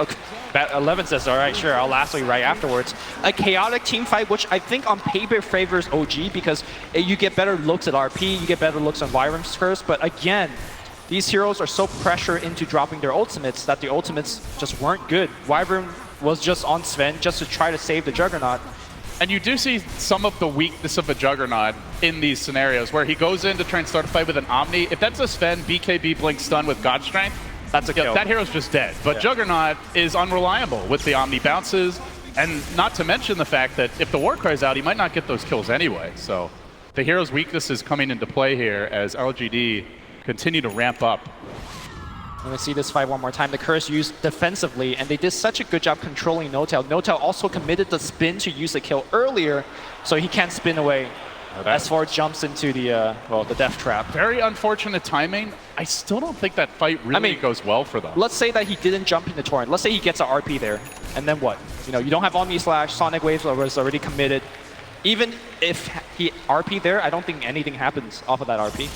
11 says, all right, sure, I'll lasso you right afterwards. A chaotic team fight, which I think on paper favors OG because you get better looks at RP, you get better looks on Wyvern's Curse, but again, these heroes are so pressured into dropping their ultimates that the ultimates just weren't good. Wyvern was just on Sven just to try to save the Juggernaut. And you do see some of the weakness of a Juggernaut in these scenarios where he goes in to try and start a fight with an Omni. If that's a Sven, BKB Blink stun with God Strength, That's a kill. that hero's just dead. But Juggernaut is unreliable with the Omni bounces, and not to mention the fact that if the Warcry's out, he might not get those kills anyway. So the hero's weakness is coming into play here as LGD continue to ramp up. I'm going to see this fight one more time. The Curse used defensively, and they did such a good job controlling Notel. Notel also committed the spin to use the kill earlier, so he can't spin away. S4 jumps into the the death trap. Very unfortunate timing. I still don't think that fight really goes well for them. Let's say that he didn't jump in the torrent. Let's say he gets an RP there, and then what? You know, you don't have Omni Slash, Sonic Wave was already committed. Even if he RP there, I don't think anything happens off of that RP.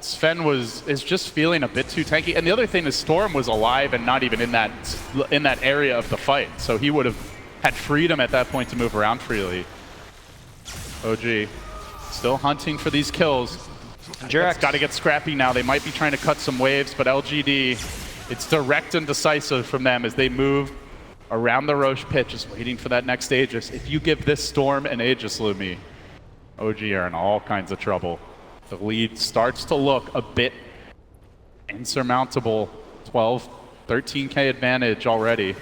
Sven is just feeling a bit too tanky, and the other thing is Storm was alive and not even in that area of the fight, so he would have had freedom at that point to move around freely. OG still hunting for these kills. Jerax Got to get scrappy now. They might be trying to cut some waves, but LGD, it's direct and decisive from them as they move around the Roche pit, just waiting for that next Aegis. If you give this Storm an Aegis, Lumi, OG are in all kinds of trouble. The lead starts to look a bit insurmountable. 12, 13K advantage already.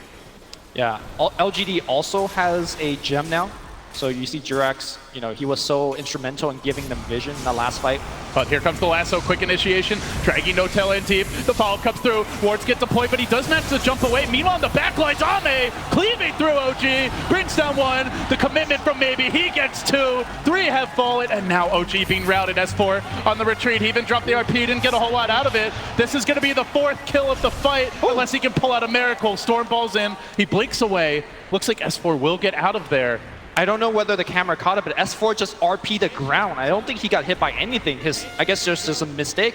Yeah, LGD also has a gem now. So you see Jerax, you know, he was so instrumental in giving them vision in that last fight. But here comes the lasso, quick initiation, dragging Notel in deep. The follow-up comes through, wards get deployed, but he does manage to jump away. Meanwhile, in the backlines, Ame cleaving through OG, brings down one. The commitment from Maybe, he gets 2. 3 have fallen, and now OG being routed. S4 on the retreat. He even dropped the RP, didn't get a whole lot out of it. This is going to be the 4th kill of the fight, unless he can pull out a miracle. Storm balls in, he blinks away. Looks like S4 will get out of there. I don't know whether the camera caught it, but S4 just RP'd the ground. I don't think he got hit by anything. I guess there's just a mistake.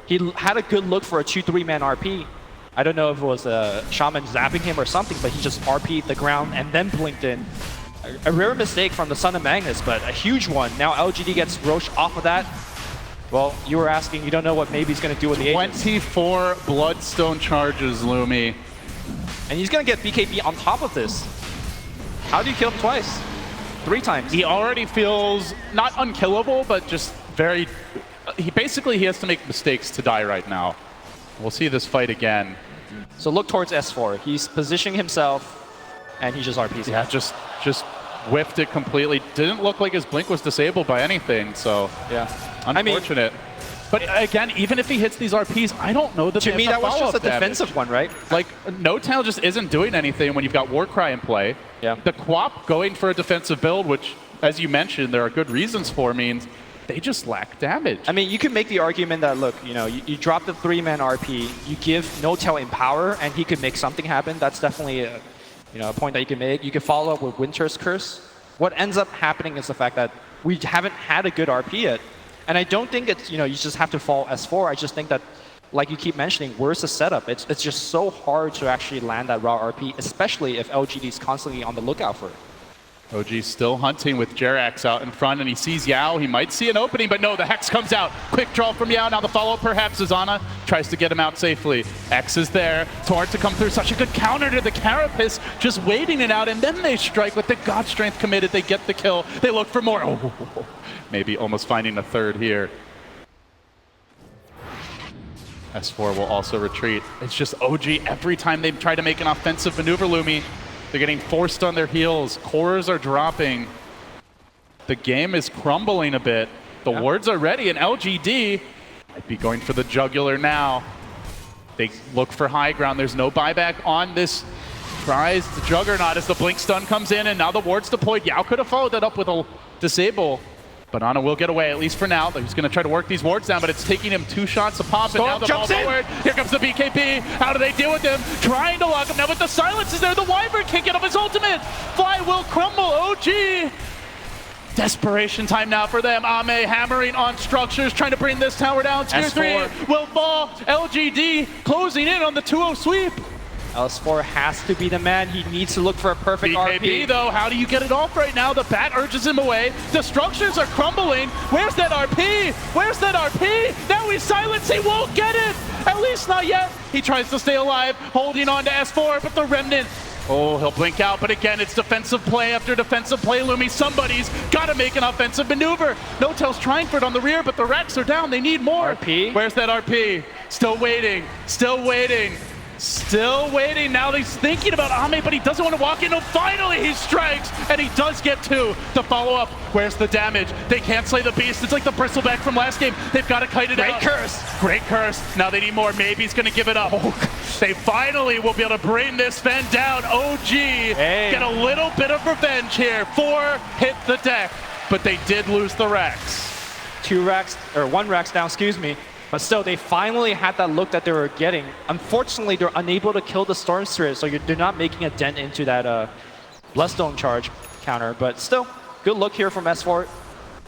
He had a good look for a 2-3-man RP. I don't know if it was a Shaman zapping him or something, but he just RP'd the ground and then blinked in. A rare mistake from the Son of Magnus, but a huge one. Now LGD gets Roche off of that. Well, you were asking, you don't know what Maybe's going to do with the agents. 24 Bloodstone charges, Lumi. And he's going to get BKB on top of this. How do you kill him twice? 3 times. He already feels not unkillable, but just very... He has to make mistakes to die right now. We'll see this fight again. So look towards S4. He's positioning himself, and he just RPs. Yeah, just whiffed it completely. Didn't look like his blink was disabled by anything, so yeah. unfortunate. But again, even if he hits these RPs, I don't know that To they me, have that was just a follow-up damage. defensive one, right? Like, No-Tail just isn't doing anything when you've got Warcry in play. Yeah. The Quap going for a defensive build, which, as you mentioned, there are good reasons for, means they just lack damage. I mean, you can make the argument that, look, you drop the 3-man RP, you give No-Tail Empower, and he could make something happen. That's definitely a point that you can make. You can follow up with Winter's Curse. What ends up happening is the fact that we haven't had a good RP yet. And I don't think it's, you just have to fall S4. I just think that, like you keep mentioning, where's the setup? It's just so hard to actually land that raw RP, especially if LGD is constantly on the lookout for it. OG still hunting with Jerax out in front, and he sees Yao. He might see an opening, but no, the Hex comes out. Quick draw from Yao. Now the follow-up perhaps as Ana tries to get him out safely. X is there. Torrent to come through. Such a good counter to the Carapace, just waiting it out, and then they strike with the God Strength committed. They get the kill. They look for more. Oh, maybe almost finding a third here. S4 will also retreat. It's just OG every time they try to make an offensive maneuver, Lumi. They're getting forced on their heels. Cores are dropping. The game is crumbling a bit. The wards are ready, and LGD might be going for the jugular now. They look for high ground. There's no buyback on this prize. The Juggernaut as the blink stun comes in, and now the ward's deployed. Yao could have followed that up with a disable. But Ana will get away, at least for now. He's going to try to work these wards down, but it's taking him 2 shots a pop. And now the ball forward. Here comes the BKB. How do they deal with him? Trying to lock him. Now with the silence is there. The Wyvern can't get up his ultimate. Fly will crumble. OG. Desperation time now for them. Ame hammering on structures, trying to bring this tower down. Tier 3 will fall. LGD closing in on the 2-0 sweep. LS4 has to be the man. He needs to look for a perfect BKB, RP. though, how do you get it off right now? The bat urges him away. The structures are crumbling. Where's that RP? Where's that RP? Now he's silenced. He won't get it. At least not yet. He tries to stay alive, holding on to S4, but the Remnant. Oh, he'll blink out, but again, it's defensive play after defensive play, Lumi. Somebody's got to make an offensive maneuver. No-Tail's trying for it on the rear, but the Rex are down. They need more. RP? Where's that RP? Still waiting. Still waiting. Still waiting. Now he's thinking about Ame, but he doesn't want to walk in. No, finally he strikes, and he does get 2. The follow-up. Where's the damage? They can't slay the beast. It's like the bristleback from last game. They've got to kite it out. Great curse. Great curse. Now they need more. Maybe he's going to give it up. They finally will be able to bring this Fen down. OG get a little bit of revenge here. 4 hit the deck, but they did lose the Rex. 2 racks, or 1 racks down, excuse me. But still, they finally had that look that they were getting. Unfortunately, they're unable to kill the Storm Spirit, so they're not making a dent into that Bloodstone charge counter. But still, good look here from S4.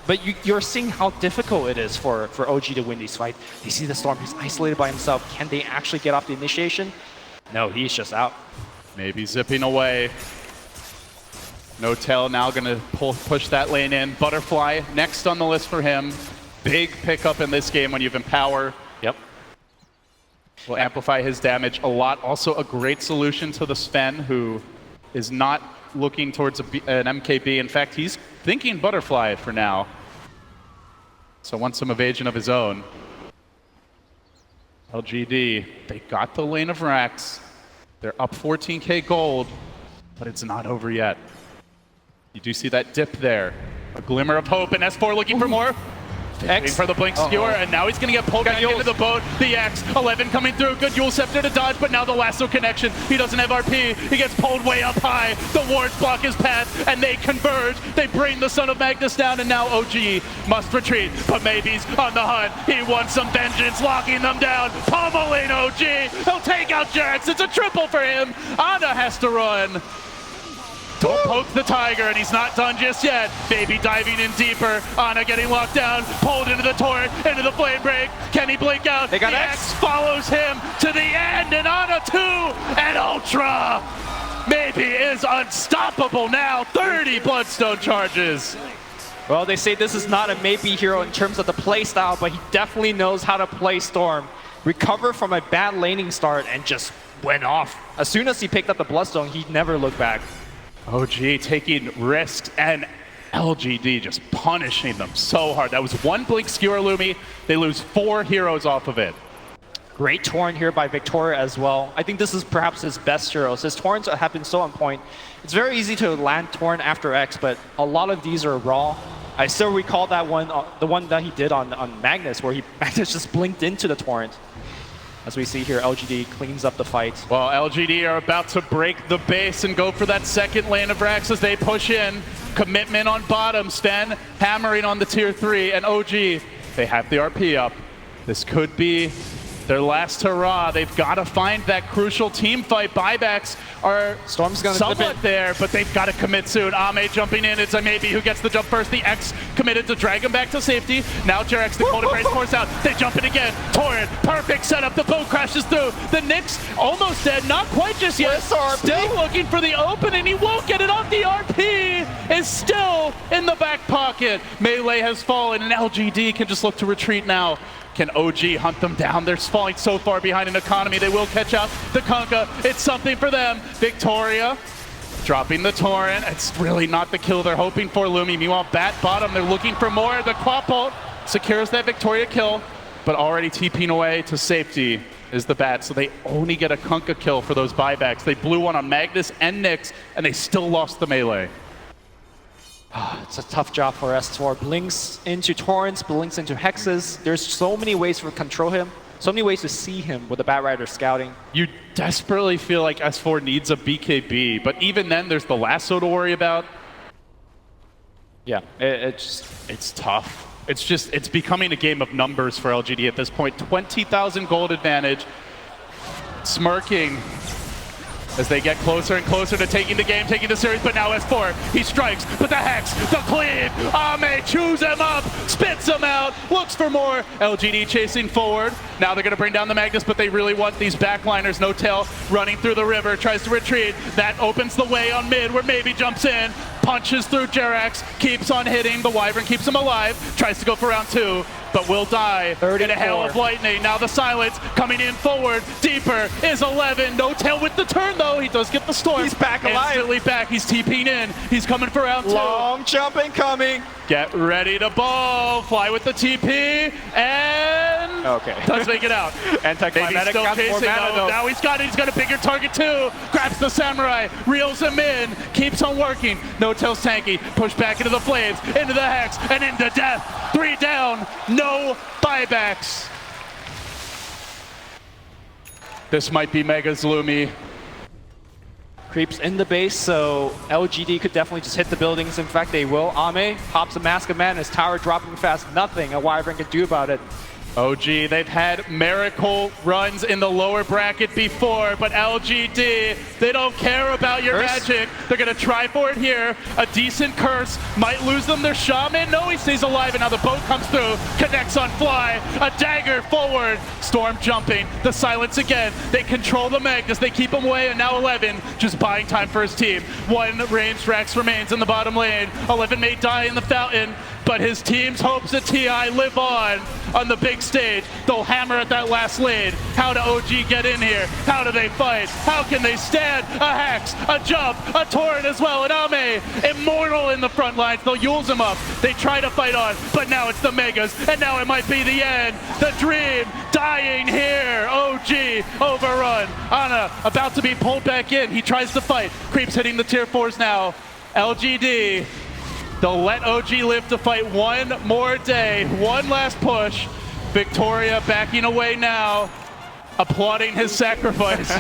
But you're seeing how difficult it is for OG to win these fights. You see the Storm, he's isolated by himself. Can they actually get off the initiation? No, he's just out. Maybe zipping away. No-Tail now going to push that lane in. Butterfly next on the list for him. Big pickup in this game when you have Empower. Yep. Will amplify his damage a lot. Also a great solution to the Sven, who is not looking towards an MKB. In fact, he's thinking Butterfly for now. So wants some evasion of his own. LGD, they got the lane of racks. They're up 14k gold, but it's not over yet. You do see that dip there. A glimmer of hope, and S4 looking for more. Waiting for the blink skewer, and now he's going to get pulled back into the boat. The X, 11 coming through. Good Yule Scepter to dodge, but now the lasso connection. He doesn't have RP. He gets pulled way up high. The wards block his path, and they converge. They bring the Son of Magnus down, and now OG must retreat. But maybe's on the hunt. He wants some vengeance, locking them down. Pummeling OG. He'll take out Jerax. It's a triple for him. Ana has to run. Don't poke the tiger, and he's not done just yet. Baby diving in deeper. Ana getting locked down, pulled into the torrent, into the flame break. Can he blink out? They got the X follows him to the end, and Ana 2 and Ultra. Maybe is unstoppable now. 30 Bloodstone charges. Well, they say this is not a maybe hero in terms of the play style, but he definitely knows how to play Storm. Recover from a bad laning start and just went off. As soon as he picked up the Bloodstone, he never looked back. OG taking risks, and LGD just punishing them so hard. That was 1 blink skewer, Lumi. They lose 4 heroes off of it. Great Torrent here by Victoria as well. I think this is perhaps his best heroes. His Torrents have been so on point. It's very easy to land Torrent after X, but a lot of these are raw. I still recall that one, the one that he did on Magnus, where Magnus just blinked into the torrent. As we see here, LGD cleans up the fight. Well, LGD are about to break the base and go for that second lane of Rax as they push in. Commitment on bottom, Sven hammering on the tier 3, and OG, they have the RP up. This could be their last hurrah. They've got to find that crucial team fight. Buybacks are Storm's gonna somewhat there, but they've got to commit soon. Ame jumping in. It's Maybe who gets the jump first. The X committed to drag him back to safety. Now Jerax, the Golden Brace force out. They jump in again. Torrent, perfect setup. The boat crashes through. The Nyx almost dead. Not quite just yet. Still looking for the open, and he won't get it off. The RP is still in the back pocket. Melee has fallen, and LGD can just look to retreat now. Can OG hunt them down? They're falling so far behind in economy. They will catch up. The Kunkka, it's something for them. Victoria dropping the torrent. It's really not the kill they're hoping for, Lumi. Meanwhile, bat bottom, they're looking for more. The Quapult secures that Victoria kill, but already TPing away to safety is the bat, so they only get a Kunkka kill for those buybacks. They blew one on Magnus and Nyx, and they still lost the melee. It's a tough job for S4. Blinks into torrents, blinks into hexes. There's so many ways to control him, so many ways to see him with the Bat Rider scouting. You desperately feel like S4 needs a BKB, but even then there's the lasso to worry about. Yeah, It's tough. It's becoming a game of numbers for LGD at this point. 20,000 gold advantage. Smirking as they get closer and closer to taking the game, taking the series, but now S4, he strikes, but the Hex, the cleave, Ame chews him up, spits him out, looks for more, LGD chasing forward. Now they're gonna bring down the Magnus, but they really want these backliners. No tail running through the river, tries to retreat. That opens the way on mid, where Maybe jumps in, punches through Jerax, keeps on hitting, the Wyvern keeps him alive, tries to go for round 2, but will die in a hail of lightning. Now the silence coming in forward, deeper is 11. No tail with the turn though. He does get the storm. He's back alive. Instantly back. He's TP'ing in. He's coming for round 2. Long jump incoming. Get ready to ball. Fly with the TP and does make it out. Anticlimactic, still chasing though. Now he's got it. He's got a bigger target too. Grabs the Samurai, reels him in, keeps on working. No tail's tanky. Push back into the flames, into the Hex, and into death. 3 down. No buybacks. This might be Mega's Lumi. Creeps in the base, so LGD could definitely just hit the buildings. In fact, they will. Ame pops a Mask of Madness, tower dropping fast. Nothing a Wyvern can do about it. OG, they've had miracle runs in the lower bracket before, but LGD, they don't care about your magic. They're going to try for it here. A decent curse might lose them their shaman. No, he stays alive, and now the boat comes through, connects on fly. A dagger forward. Storm jumping. The silence again. They control the Magnus. They keep him away, and now 11 just buying time for his team. 1 ranged Rax remains in the bottom lane. 11 may die in the fountain, but his team's hopes at TI live on the big stage. They'll hammer at that last lane. How do OG get in here? How do they fight? How can they stand? A Hex, a jump, a torrent as well, and Ame, immortal in the front lines. They'll use him up. They try to fight on, but now it's the Megas, and now it might be the end. The dream dying here. OG overrun. Ana about to be pulled back in. He tries to fight. Creeps hitting the tier 4s now. LGD, they'll let OG live to fight one more day. One last push. Victoria backing away now, applauding his sacrifice.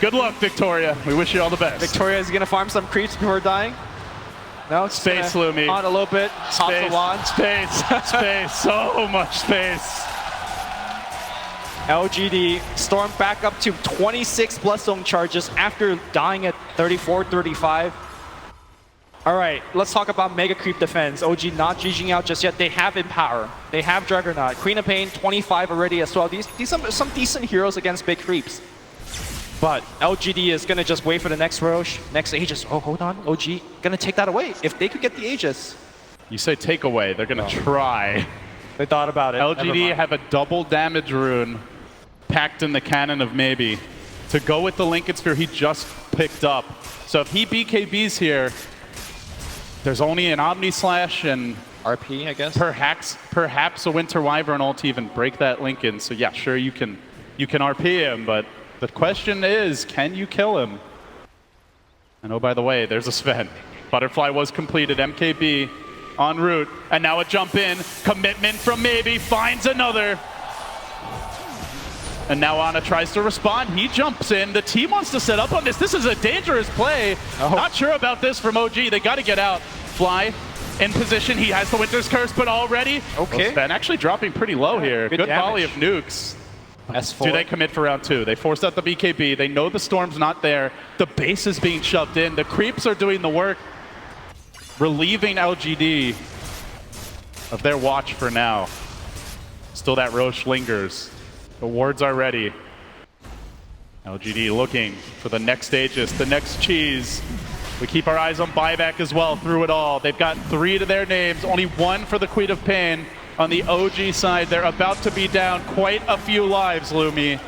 Good luck, Victoria. We wish you all the best. Victoria is going to farm some creeps before dying. No, space, Lumi. On a little bit. Space. So much space. LGD Storm back up to 26 Bloodstone charges after dying at 34, 35. All right, let's talk about Mega Creep defense. OG not GGing out just yet. They have Empower. They have Juggernaut. Queen of Pain, 25 already as well. These are some decent heroes against big creeps. But LGD is going to just wait for the next Roche, next Aegis. Oh, hold on. OG going to take that away. If they could get the Aegis. You say take away. They're going to try. They thought about it. LGD have a double damage rune packed in the cannon of Maybe to go with the Lincoln Sphere he just picked up. So if he BKBs here, there's only an Omni Slash and RP, I guess. Perhaps a Winter Wyvern ult to even break that Lincoln. So yeah, sure you can RP him, but the question is, can you kill him? And oh, by the way, there's a Sven. Butterfly was completed. MKB en route. And now a jump in. Commitment from Maybe. Finds another. And now Ana tries to respond. He jumps in. The team wants to set up on this. This is a dangerous play. Not sure about this from OG. They got to get out. Fly in position. He has the Winter's Curse, but already. Okay. Sven actually dropping pretty low here. Good volley of nukes. S4. Do they commit for round 2? They forced out the BKB. They know the storm's not there. The base is being shoved in. The creeps are doing the work, relieving LGD of their watch for now. Still that Roche lingers. The wards are ready. LGD looking for the next Aegis, the next cheese. We keep our eyes on buyback as well through it all. They've got 3 to their names, only 1 for the Queen of Pain. On the OG side, they're about to be down quite a few lives, Lumi.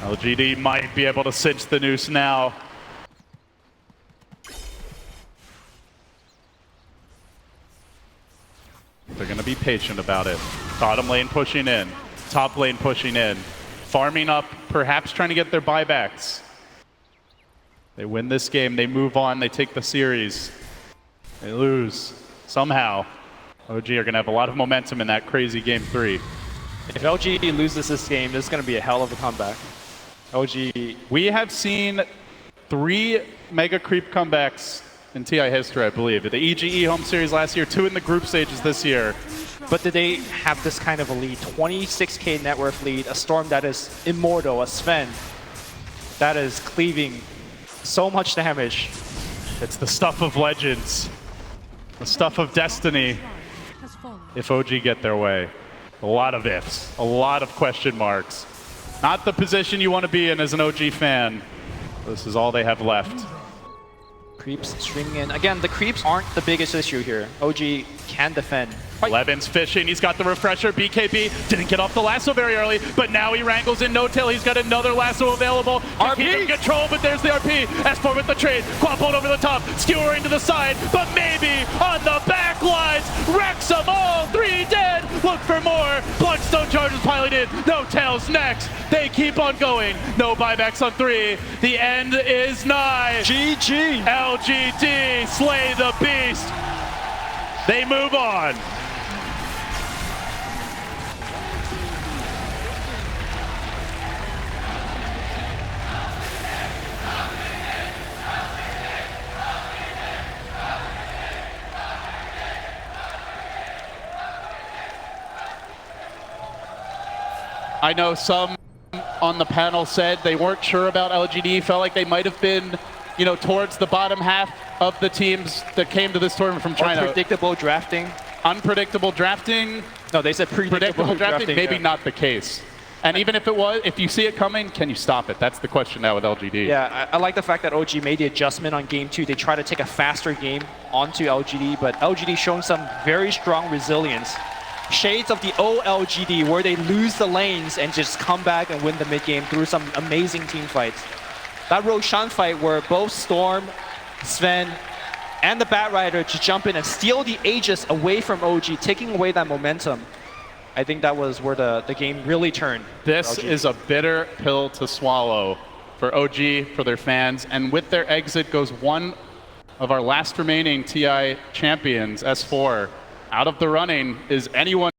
LGD might be able to cinch the noose now. They're going to be patient about it. Bottom lane pushing in, top lane pushing in, farming up, perhaps trying to get their buybacks. They win this game, they move on, they take the series. They lose. Somehow, OG are going to have a lot of momentum in that crazy game 3. If LGD loses this game, this is going to be a hell of a comeback. OG. We have seen 3 mega creep comebacks in TI history, I believe. The EGE home series last year, 2 in the group stages this year. But did they have this kind of a lead? 26k net worth lead, a Storm that is immortal, a Sven that is cleaving so much damage. It's the stuff of legends, the stuff of destiny. If OG get their way, a lot of ifs, a lot of question marks. Not the position you want to be in as an OG fan. This is all they have left. Creeps streaming in. Again, the creeps aren't the biggest issue here. OG can defend. Levin's fishing, he's got the refresher, BKB didn't get off the lasso very early, but now he wrangles in no-tail, he's got another lasso available. RP in control, but there's the RP. S4 with the trade, Quapold over the top, skewering to the side, but maybe on the back lines, wrecks them all, 3 dead, look for more, Bloodstone charges piling in, no-tails next, they keep on going, no buybacks on 3, the end is nigh. GG! LGD slay the beast, they move on. I know some on the panel said they weren't sure about LGD, felt like they might have been, you know, towards the bottom half of the teams that came to this tournament from China. Unpredictable drafting. Unpredictable drafting? No, they said predictable drafting. Maybe yeah. not the case. And even if it was, if you see it coming, can you stop it? That's the question now with LGD. Yeah, I like the fact that OG made the adjustment on game 2. They try to take a faster game onto LGD, but LGD showing some very strong resilience. Shades of the old LGD where they lose the lanes and just come back and win the mid game through some amazing team fights. That Roshan fight where both Storm, Sven, and the Batrider just jump in and steal the Aegis away from OG, taking away that momentum. I think that was where the game really turned. This is a bitter pill to swallow for OG, for their fans, and with their exit goes one of our last remaining TI champions, S4. Out of the running is anyone